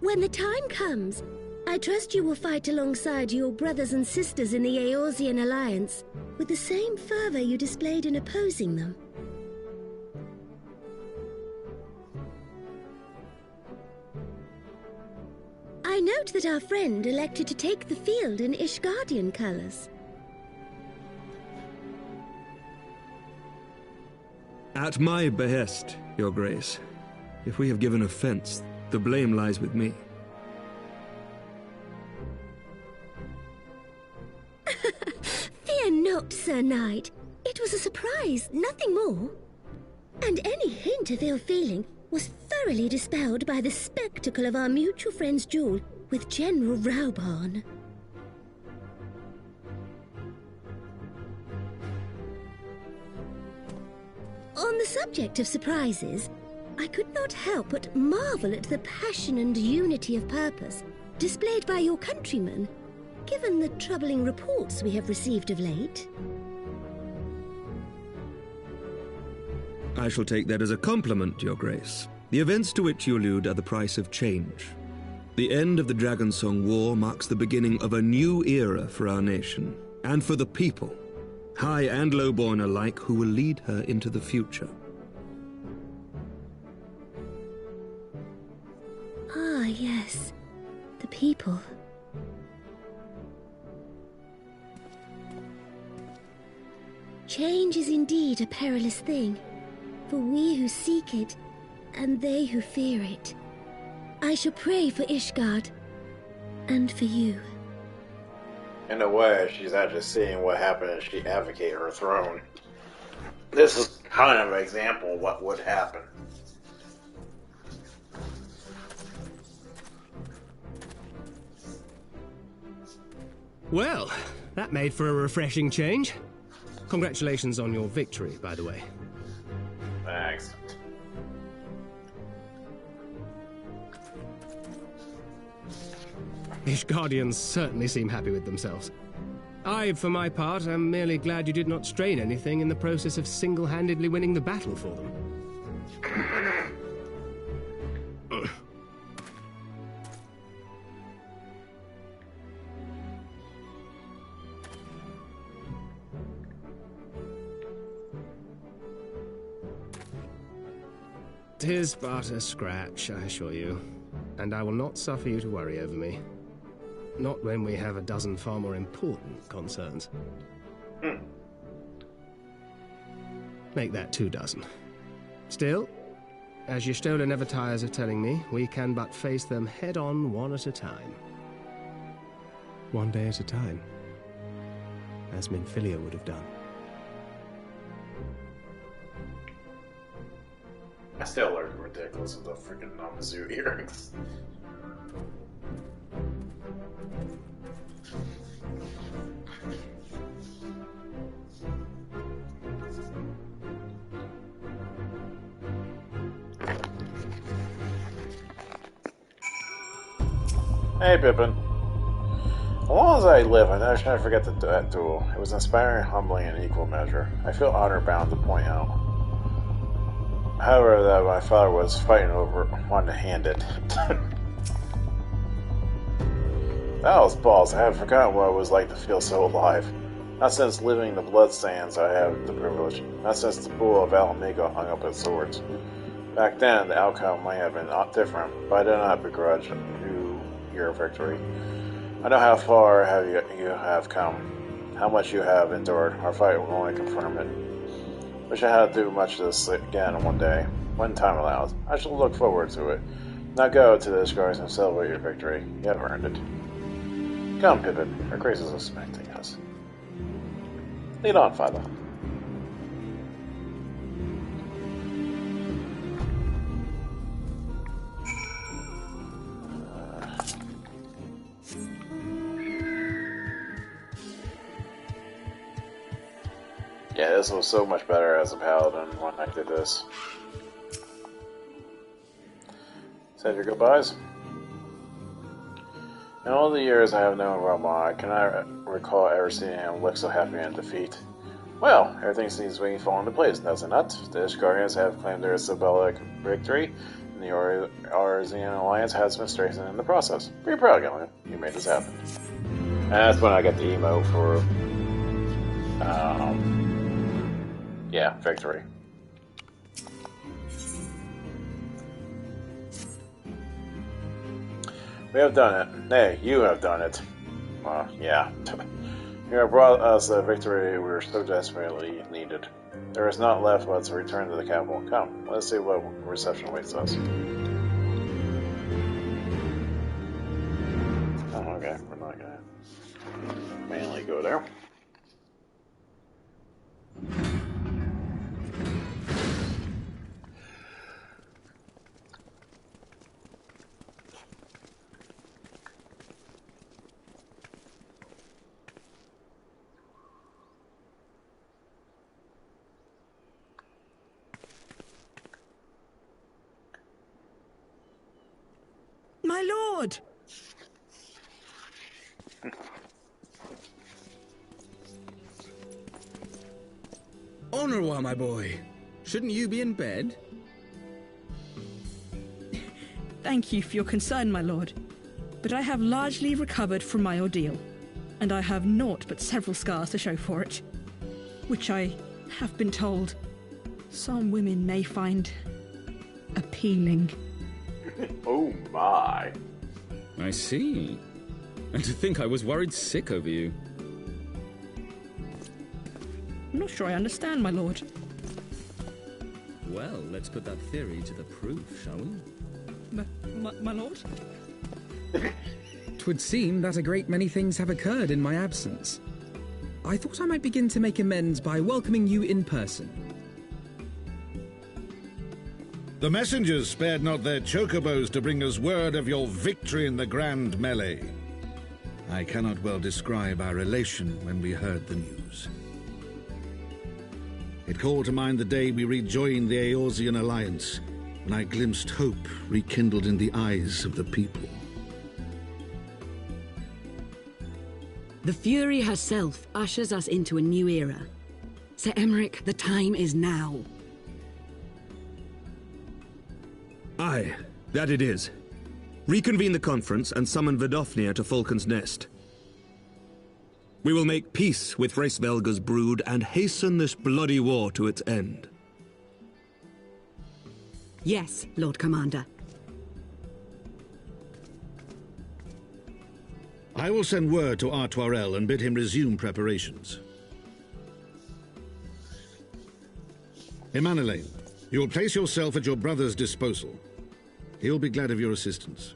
Speaker 14: When the time comes, I trust you will fight alongside your brothers and sisters in the Eorzean Alliance with the same fervor you displayed in opposing them. I note that our friend elected to take the field in Ishgardian colors.
Speaker 9: At my behest, Your Grace. If we have given offense, the blame lies with me.
Speaker 14: Fear not, Sir Knight. It was a surprise, nothing more. And any hint of ill feeling was thoroughly dispelled by the spectacle of our mutual friend's duel with General Raubarn. On the subject of surprises, I could not help but marvel at the passion and unity of purpose displayed by your countrymen, given the troubling reports we have received of late.
Speaker 9: I shall take that as a compliment, Your Grace. The events to which you allude are the price of change. The end of the Dragonsong War marks the beginning of a new era for our nation, and for the people. high and lowborn alike, who will lead her into the future.
Speaker 14: Ah, yes. The people. Change is indeed a perilous thing, for we who seek it, and they who fear it. I shall pray for Ishgard, and for you.
Speaker 4: In a way, she's actually seeing what happened if she advocated her throne. This is kind of an example of what would happen.
Speaker 3: Well, that made for a refreshing change. Congratulations on your victory, by the way.
Speaker 4: Thanks.
Speaker 3: Ishgardians certainly seem happy with themselves. I, for my part, am merely glad you did not strain anything in the process of single-handedly winning the battle for them. Tis but a scratch, I assure you, and I will not suffer you to worry over me. Not when we have a dozen far more important concerns. Make that 2 dozen. Still, as Y'shtola never tires of telling me, we can but face them head-on, one at a time. One day at a time. As Minfilia would have done.
Speaker 4: I still look ridiculous with the freaking Namazu earrings. Hey, Pippin. As long as I live, I never should forget that duel. It was inspiring, humbling, in equal measure. I feel honor-bound to point out. However, that my father was fighting over one-handed. That was balls. I had forgotten what it was like to feel so alive. Not since living the bloodstains I have the privilege. Not since the bull of Alamigo hung up its swords. Back then, the outcome might have been different, but I do not begrudge you your victory. I know how far you have come, how much you have endured. Our fight will only confirm it. Wish I had to do much of this again one day, when time allows. I shall look forward to it. Now go to the Ishgars and celebrate your victory. You have earned it. Come, Pippin. Her grace is expecting us. Lead on, father. Yeah, this was so much better as a paladin when I did this. Said your goodbyes. In all the years I have known Roma, I cannot recall ever seeing him look so happy in defeat. Well, everything seems to be falling into place, does it not? The Ishgarians have claimed their symbolic victory, and the Arzian alliance has been strengthened in the process. Pretty proud, Gillian. You made this happen. And that's when I got the emote for, yeah, victory. We have done it. Nay, you have done it. Yeah. You have brought us the victory we so desperately needed. There is not left but to return to the capital. Come, let's see what reception awaits us. Oh, okay, we're not gonna mainly go there.
Speaker 12: My lord!
Speaker 6: Honorwa, my boy. Shouldn't you be in bed?
Speaker 12: Thank you for your concern, my lord. But I have largely recovered from my ordeal, and I have naught but several scars to show for it. which I have been told some women may find appealing.
Speaker 4: Oh my.
Speaker 11: I see. And to think I was worried sick over you.
Speaker 12: I'm not sure I understand, my lord.
Speaker 11: Well, let's put that theory to the proof, shall we?
Speaker 12: My lord?
Speaker 6: 'Twould seem that a great many things have occurred in my absence. I thought I might begin to make amends by welcoming you in person.
Speaker 13: The messengers spared not their chocobos to bring us word of your victory in the grand melee. I cannot well describe our elation when we heard the news. It called to mind the day we rejoined the Eorzean alliance, when I glimpsed hope rekindled in the eyes of the people.
Speaker 15: The Fury herself ushers us into a new era. Sir Emmerich, the time is now.
Speaker 9: Aye, that it is. Reconvene the conference and summon Vidofnir to Falcon's Nest. We will make peace with Hraesvelga's brood and hasten this bloody war to its end.
Speaker 15: Yes, Lord Commander.
Speaker 13: I will send word to Artoirel and bid him resume preparations. Emanelaine, you will place yourself at your brother's disposal. He will be glad of your assistance.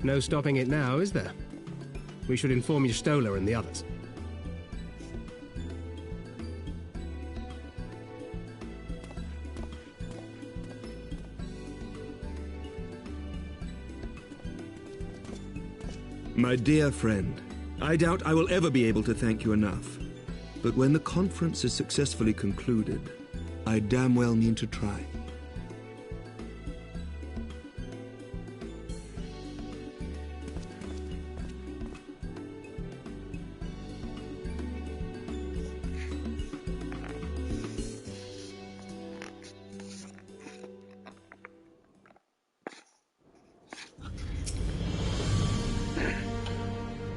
Speaker 3: No stopping it now, is there? We should inform Y'shtola and the others.
Speaker 9: My dear friend, I doubt I will ever be able to thank you enough. But when the conference is successfully concluded, I damn well mean to try.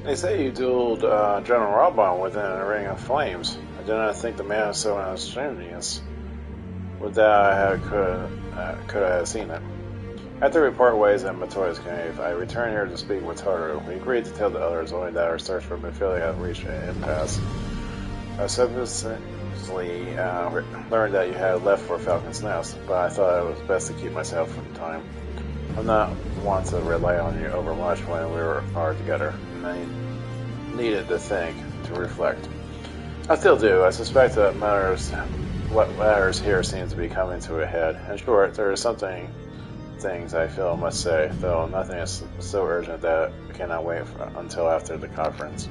Speaker 4: They say you dueled General Robon within a ring of flames. I do not think the man is so ingenious. With that, could I have seen it. After we part ways in Matoya's cave, I return here to speak with Taru. We agreed to tell the others only that our search for Mephilia had reached an impasse. I subsequently learned that you had left for Falcon's Nest, but I thought it was best to keep myself for the time. I'm not one to rely on you over much when we are together, and I needed to think, to reflect. I still do. I suspect that what matters here seems to be coming to a head. In short, there are things I feel I must say, though nothing is so urgent that I cannot wait until after the conference.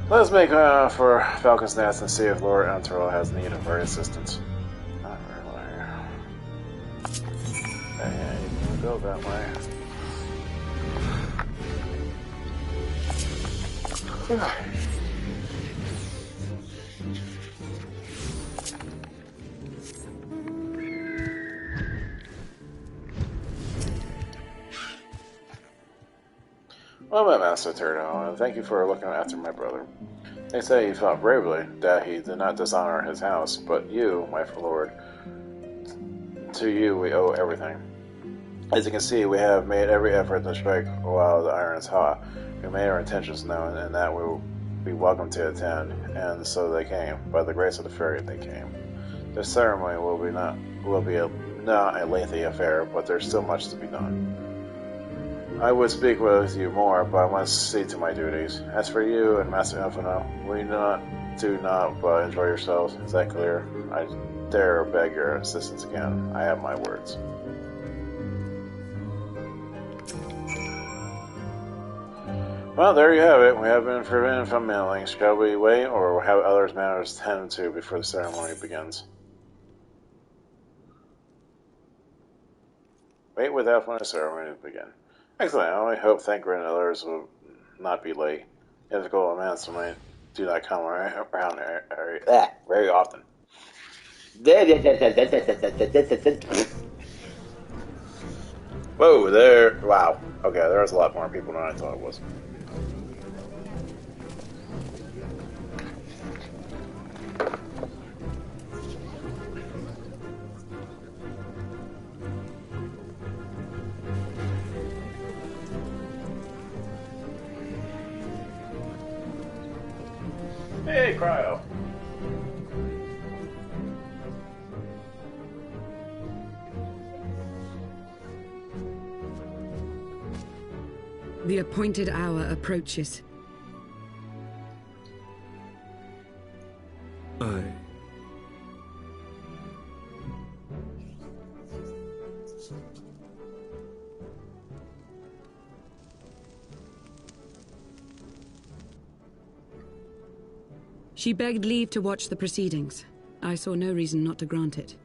Speaker 4: Let us make for Falcon's Nest and see if Lord Antero has need of our assistance. Not really. Yeah, you can go that way. Well, my master Turtle, and thank you for looking after my brother. They say he fought bravely, that he did not dishonor his house, but you, my lord, to you we owe everything. As you can see, we have made every effort to strike while the iron is hot. We made our intentions known, and that we will be welcome to attend, and so they came. By the grace of the fairy, they came. This ceremony will be not a lengthy affair, but there's still much to be done. I would speak with you more, but I must see to my duties. As for you and Master Inferno, do not but enjoy yourselves. Is that clear? I dare beg your assistance again. I have my words. Well, there you have it. We have been forbidden from meddling. Shall we wait, or have others matters tend to before the ceremony begins?
Speaker 1: Wait without when the ceremony to begin. Excellent. I only hope Thancred and others will not be late. Ethical amounts might do not come around very often. Whoa, there. Wow. Okay, there was a lot more people than I thought it was. Hey, Cryo.
Speaker 15: The appointed hour approaches.
Speaker 9: Aye.
Speaker 15: She begged leave to watch the proceedings. I saw no reason not to grant it.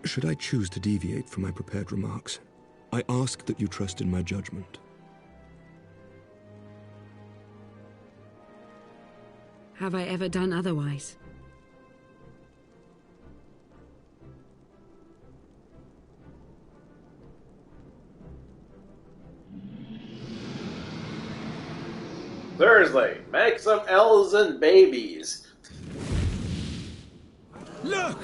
Speaker 9: Should I choose to deviate from my prepared remarks, I ask that you trust in my judgment.
Speaker 15: Have I ever done otherwise?
Speaker 4: Thursday, make some elves and babies.
Speaker 11: Look!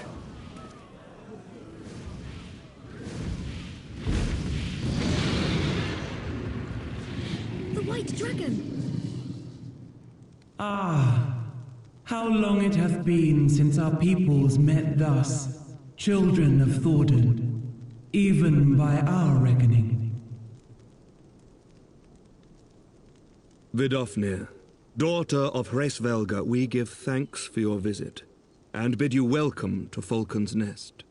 Speaker 2: The White Dragon!
Speaker 16: Ah, how long it hath been since our peoples met thus, children of Thordan, even by our reckoning.
Speaker 9: Vidofnir, daughter of Hraesvelga, we give thanks for your visit, and bid you welcome to Falcon's Nest.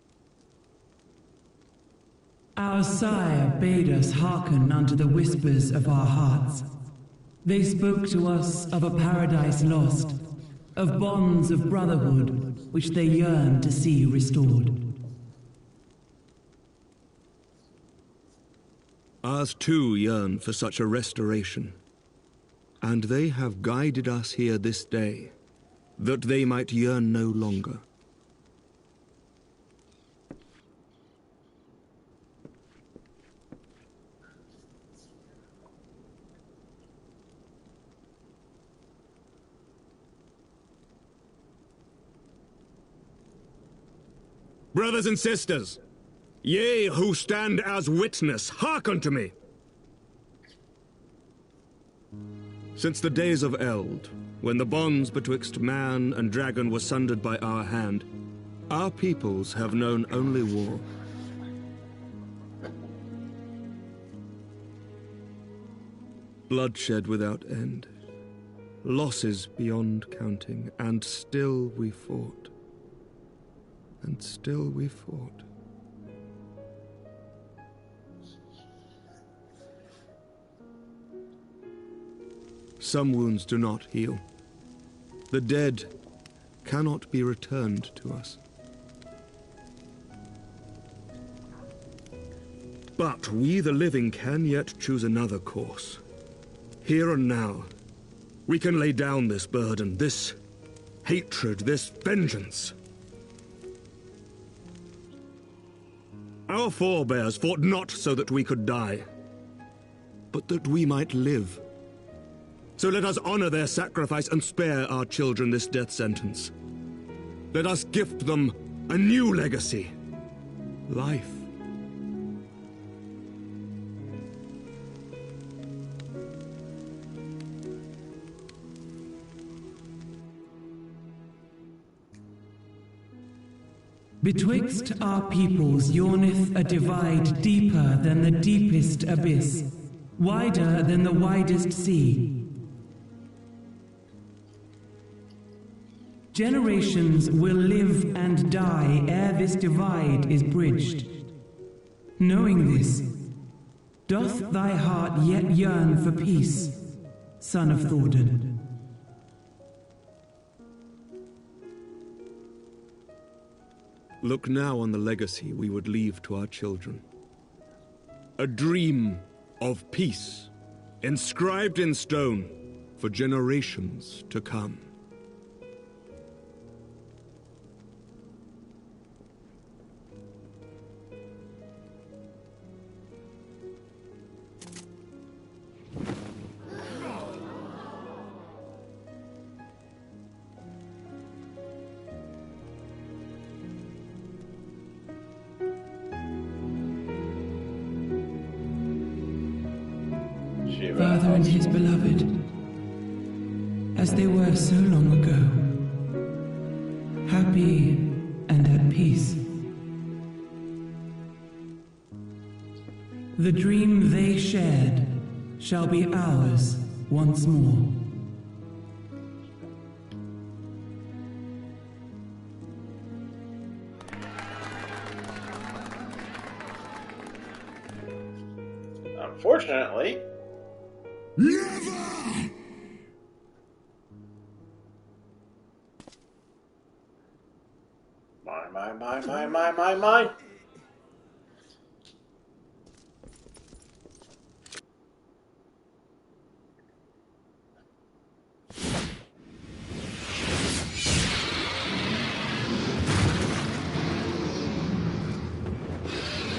Speaker 16: Our sire bade us hearken unto the whispers of our hearts. They spoke to us of a paradise lost, of bonds of brotherhood which they yearned to see restored.
Speaker 9: Ours too yearn for such a restoration, and they have guided us here this day, that they might yearn no longer. Brothers and sisters, ye who stand as witness, hearken to me. Since the days of Eld, when the bonds betwixt man and dragon were sundered by our hand, our peoples have known only war. Bloodshed without end, losses beyond counting, and still we fought. And still we fought. Some wounds do not heal. The dead cannot be returned to us. But we, the living, can yet choose another course. Here and now, we can lay down this burden, this hatred, this vengeance. Our forebears fought not so that we could die, but that we might live. So let us honor their sacrifice and spare our children this death sentence. Let us gift them a new legacy. Life.
Speaker 16: Betwixt our peoples yawneth a divide deeper than the deepest abyss, wider than the widest sea. Generations will live and die ere this divide is bridged. Knowing this, doth thy heart yet yearn for peace, son of Thordan?
Speaker 9: Look now on the legacy we would leave to our children. A dream of peace, inscribed in stone for generations to come.
Speaker 16: Father and his beloved, as they were so long ago, happy and at peace. The dream they shared shall be ours once more.
Speaker 4: Unfortunately...
Speaker 13: Never!
Speaker 4: Mine.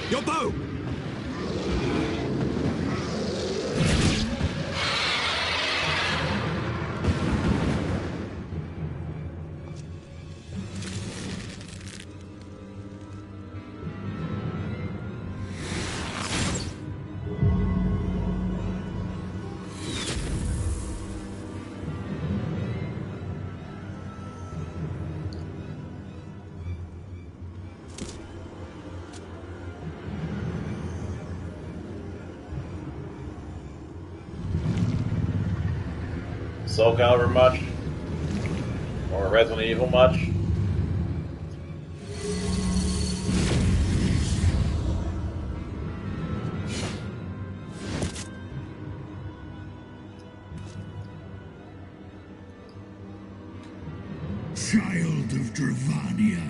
Speaker 9: Your bow!
Speaker 4: Soul Calibur much? Or Resident Evil much?
Speaker 17: Child of Dravania,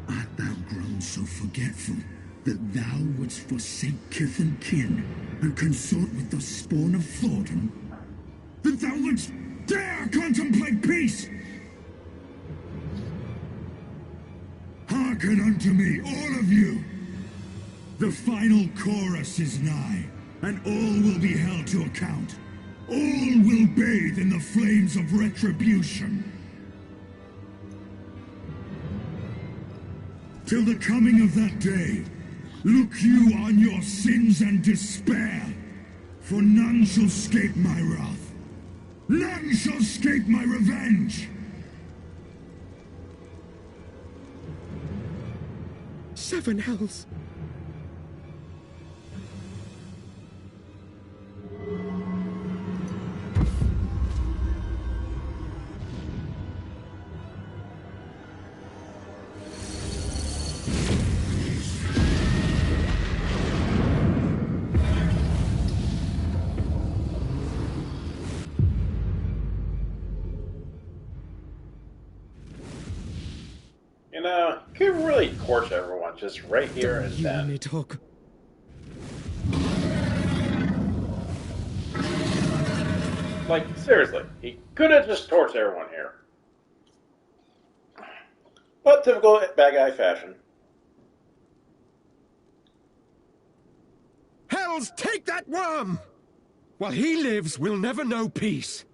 Speaker 17: art thou grown so forgetful that thou wouldst forsake kith and kin and consort with the spawn of Thornton? That thou wouldst dare contemplate peace? Hearken unto me, all of you! The final chorus is nigh, and all will be held to account. All will bathe in the flames of retribution. Till the coming of that day, look you on your sins and despair, for none shall escape my wrath. None shall escape my revenge!
Speaker 9: 7 hells.
Speaker 4: You know, you could really torch everyone just right here and then.
Speaker 9: Nidhogg.
Speaker 4: Like, seriously, he could have just torched everyone here. But typical bad guy fashion.
Speaker 18: Hells, take that worm! While he lives, we'll never know peace.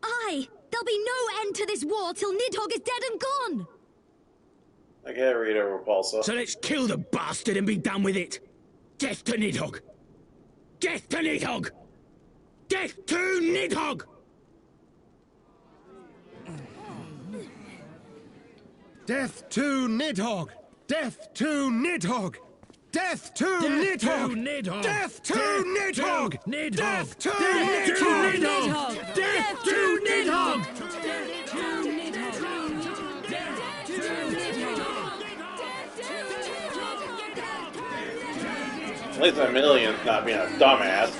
Speaker 10: Aye! There'll be no end to this war till Nidhogg is dead and gone!
Speaker 4: I can't read a repulsor.
Speaker 11: So let's kill the bastard and be done with it! Death to Nidhogg! Death to Nidhogg! Death to Nidhogg!
Speaker 18: Death to Nidhogg! Death to Nidhogg! Death to Nidhogg! Death to Nidhogg! Death to Nidhogg! Death to Nidhogg!
Speaker 4: At least a million's not being a dumbass.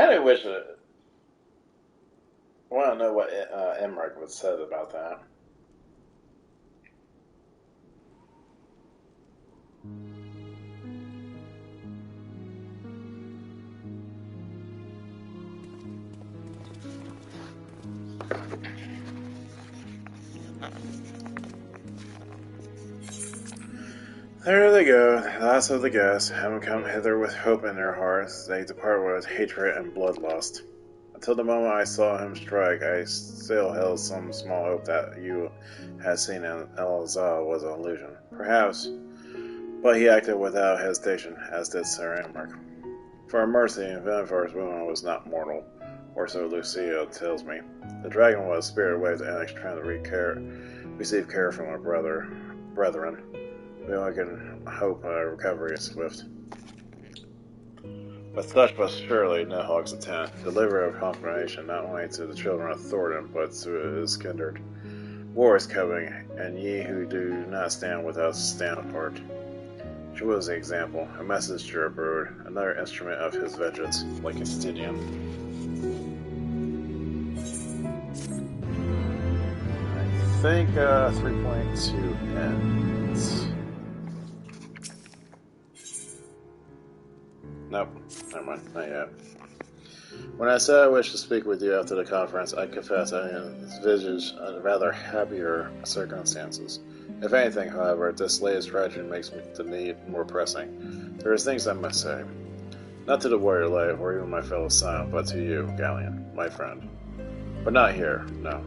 Speaker 4: kind of wish it. I want to know what Emmerich would said about that. There they go, the last of the guests, having come hither with hope in their hearts, they depart with hatred and bloodlust. Until the moment I saw him strike, I still held some small hope that you had seen in El-Azal was an illusion. Perhaps, but he acted without hesitation, as did Sir Emmerich. For a mercy, Vinivar's wound was not mortal, or so Lucia tells me. The dragon was spirited away to Annex trying to receive care from her brethren. We only can hope recovery is swift. But such was surely Nidhogg's intent, deliver a confirmation not only to the children of Thornton, but to his kindred. War is coming, and ye who do not stand with us stand apart. She was the example, a messenger abroad, another instrument of his vengeance, like Estinian. I think 3.2 ends. Nope, never mind, not yet. When I said I wished to speak with you after the conference, I confess I envisaged rather happier circumstances. If anything, however, this latest tragedy makes the need more pressing. There are things I must say. Not to the warrior life, or even my fellow Scion, but to you, Galleon, my friend. But not here, no.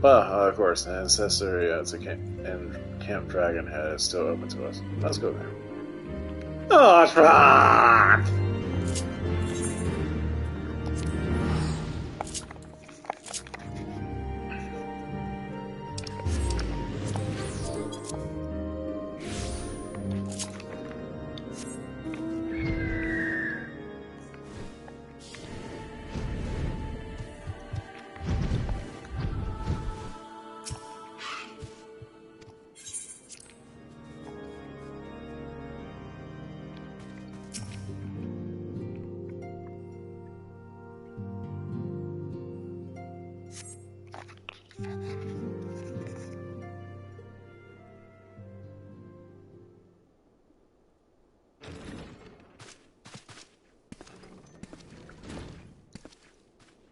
Speaker 4: But, of course, the ancestry in Camp Dragonhead is still open to us. Let's go there. Oh, Frank!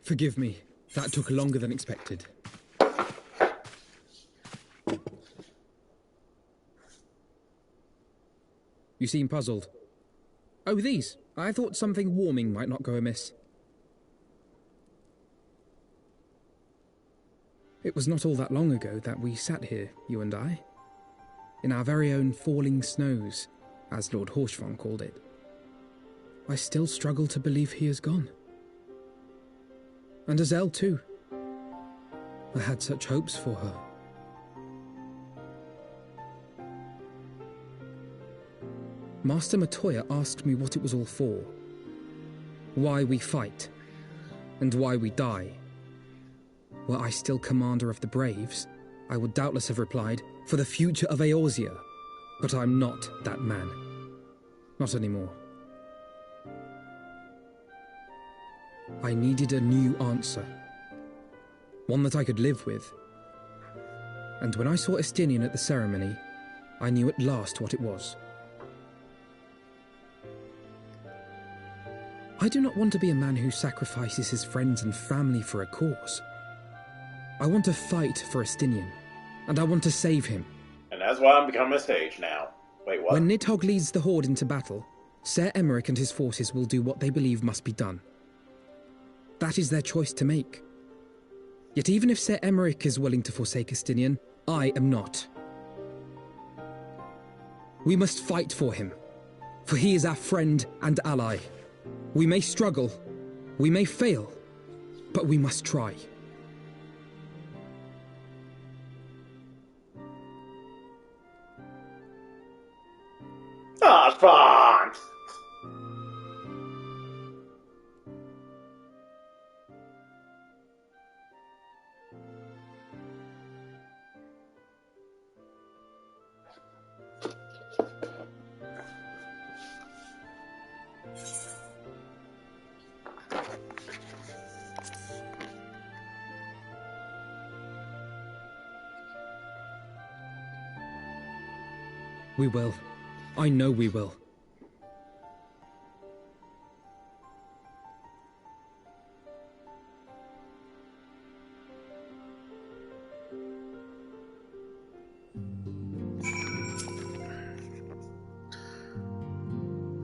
Speaker 6: Forgive me. That took longer than expected. You seem puzzled. Oh, these. I thought something warming might not go amiss. It was not all that long ago that we sat here, you and I. In our very own falling snows, as Lord Horshvon called it. I still struggle to believe he is gone. And Azelle too. I had such hopes for her. Master Matoya asked me what it was all for. Why we fight. And why we die. Were I still commander of the Braves, I would doubtless have replied, for the future of Eorzea. But I'm not that man. Not anymore. I needed a new answer. One that I could live with. And when I saw Estinian at the ceremony, I knew at last what it was. I do not want to be a man who sacrifices his friends and family for a cause. I want to fight for Estinian, and I want to save him.
Speaker 4: And that's why I'm becoming a sage now. Wait, what?
Speaker 6: When Nidhogg leads the Horde into battle, Ser Emmerich and his forces will do what they believe must be done. That is their choice to make. Yet even if Ser Emmerich is willing to forsake Estinian, I am not. We must fight for him, for he is our friend and ally. We may struggle, we may fail, but we must try.
Speaker 4: Ah, fun!
Speaker 6: We will. I know we will.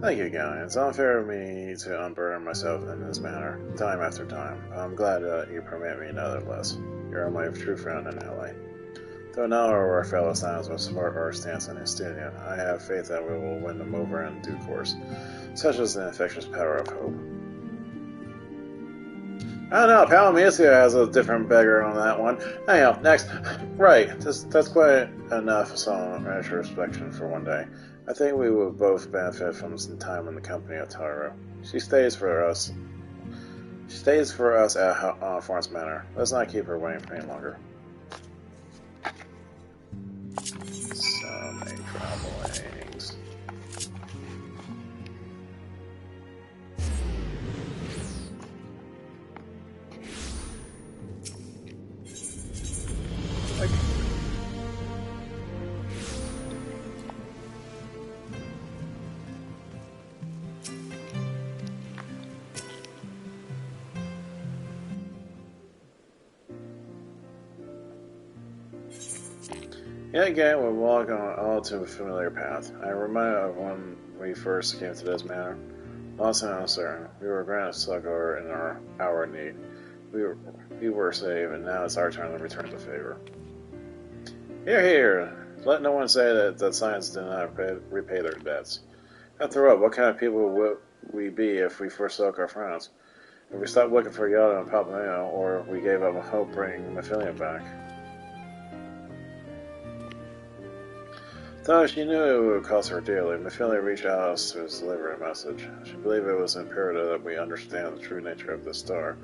Speaker 1: Thank you, Guy. It's unfair of me to unburden myself in this manner, time after time. I'm glad you permit me nevertheless. You're my true friend and ally. Though not all of our fellow Silence will support our stance in Estonian, I have faith that we will win them over in due course, such as the infectious power of hope. I don't know, Palamecia has a different beggar on that one. Anyhow, next. Right, that's quite enough some retrospection for one day. I think we will both benefit from some time in the company of Taro. She stays for us at Florence Manor. Let's not keep her waiting for any longer. So many travelings. Yet again, we walk on all to a familiar path. I am reminded of when we first came to this manor. Lost and uncertain, we were granted succor in our hour of need. We were saved, and now it's our turn to return the favor. Hear, hear! Let no one say that science did not repay their debts. After all, what kind of people would we be if we forsook our friends? If we stopped looking for Yada and Papameo, or if we gave up hope bringing Mephilia back? Though she knew it would cost her dearly, Mephilia reached out to us to deliver a message. She believed it was imperative that we understand the true nature of the star,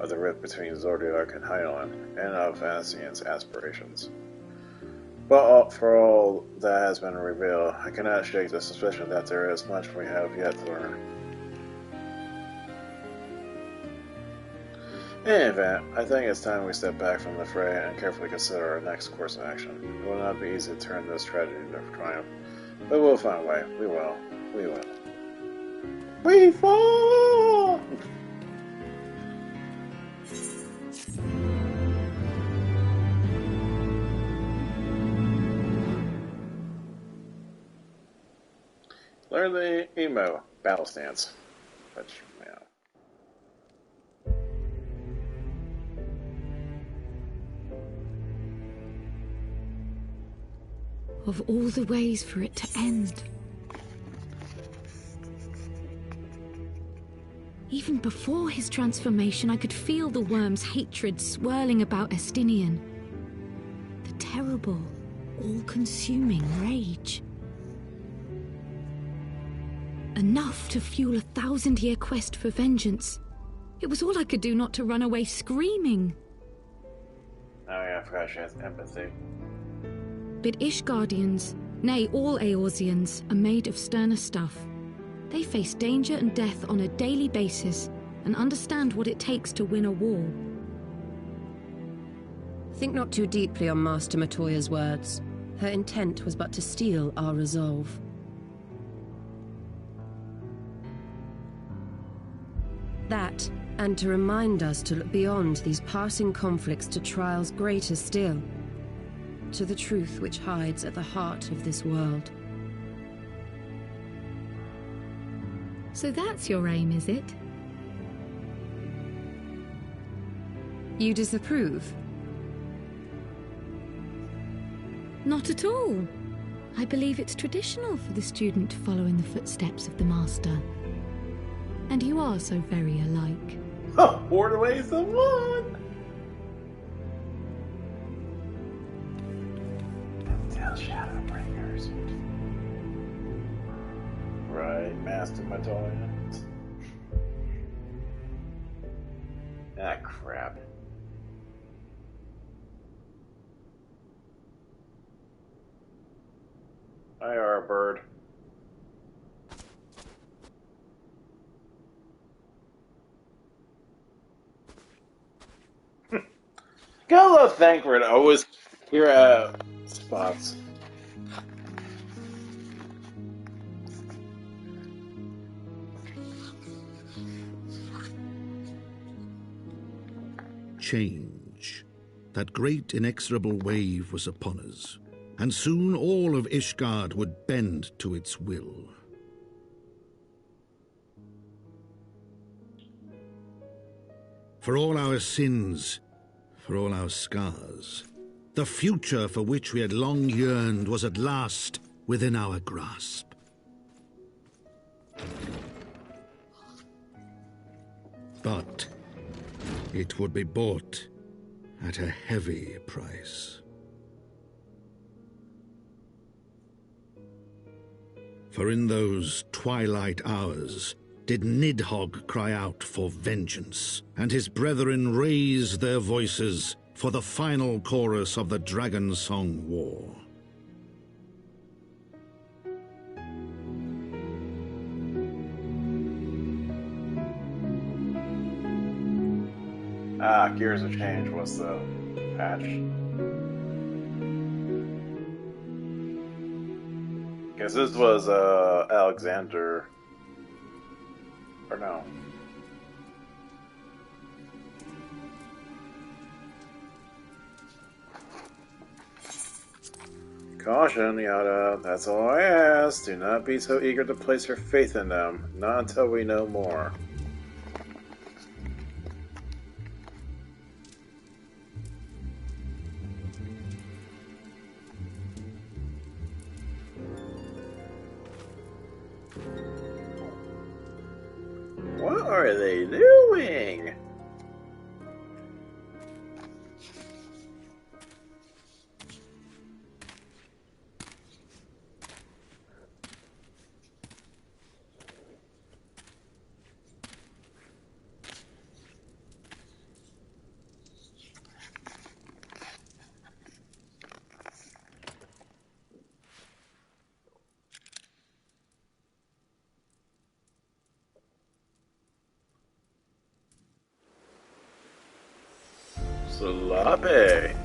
Speaker 1: of the rift between Zordiark and Hydaelyn, and of Ascian's aspirations. But for all that has been revealed, I cannot shake the suspicion that there is much we have yet to learn. In any event, I think it's time we step back from the fray and carefully consider our next course of action. It will not be easy to turn this tragedy into triumph, but we'll find a way. We will. We will. We fall! Learn the emo battle stance. Which,
Speaker 2: Of all the ways for it to end. Even before his transformation, I could feel the worm's hatred swirling about Estinian. The terrible, all-consuming rage. Enough to fuel a 1,000-year quest for vengeance. It was all I could do not to run away screaming.
Speaker 1: Oh yeah, I forgot she has empathy.
Speaker 2: But Ishgardians, nay, all Eorzeans, are made of sterner stuff. They face danger and death on a daily basis and understand what it takes to win a war.
Speaker 7: Think not too deeply on Master Matoya's words. Her intent was but to steal our resolve. That, and to remind us to look beyond these passing conflicts to trials greater still. To the truth which hides at the heart of this world.
Speaker 2: So that's your aim, is it?
Speaker 7: You disapprove?
Speaker 2: Not at all. I believe it's traditional for the student to follow in the footsteps of the master. And you are so very alike.
Speaker 1: Oh, more ways than one! Shadowbringers. Right, Master Matoya. Ah, crap. I are a bird. Gotta love Thancred always here at spots.
Speaker 13: change. That great inexorable wave was upon us, and soon all of Ishgard would bend to its will. For all our sins, for all our scars, the future for which we had long yearned was at last within our grasp. But it would be bought at a heavy price. For in those twilight hours did Nidhogg cry out for vengeance, and his brethren raised their voices for the final chorus of the Dragon Song War.
Speaker 1: Gears of Change was the patch. Guess this was Alexander, or no? Caution, Yada. That's all I ask. Do not be so eager to place your faith in them. Not until we know more. What are they doing? Sloppy.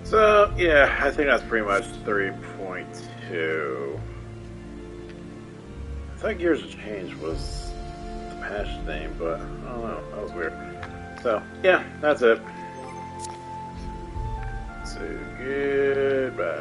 Speaker 1: So, yeah, I think that's pretty much 3.2. I thought Gears of Change was the patch name, but I don't know. That was weird. So, yeah, that's it. So, goodbye.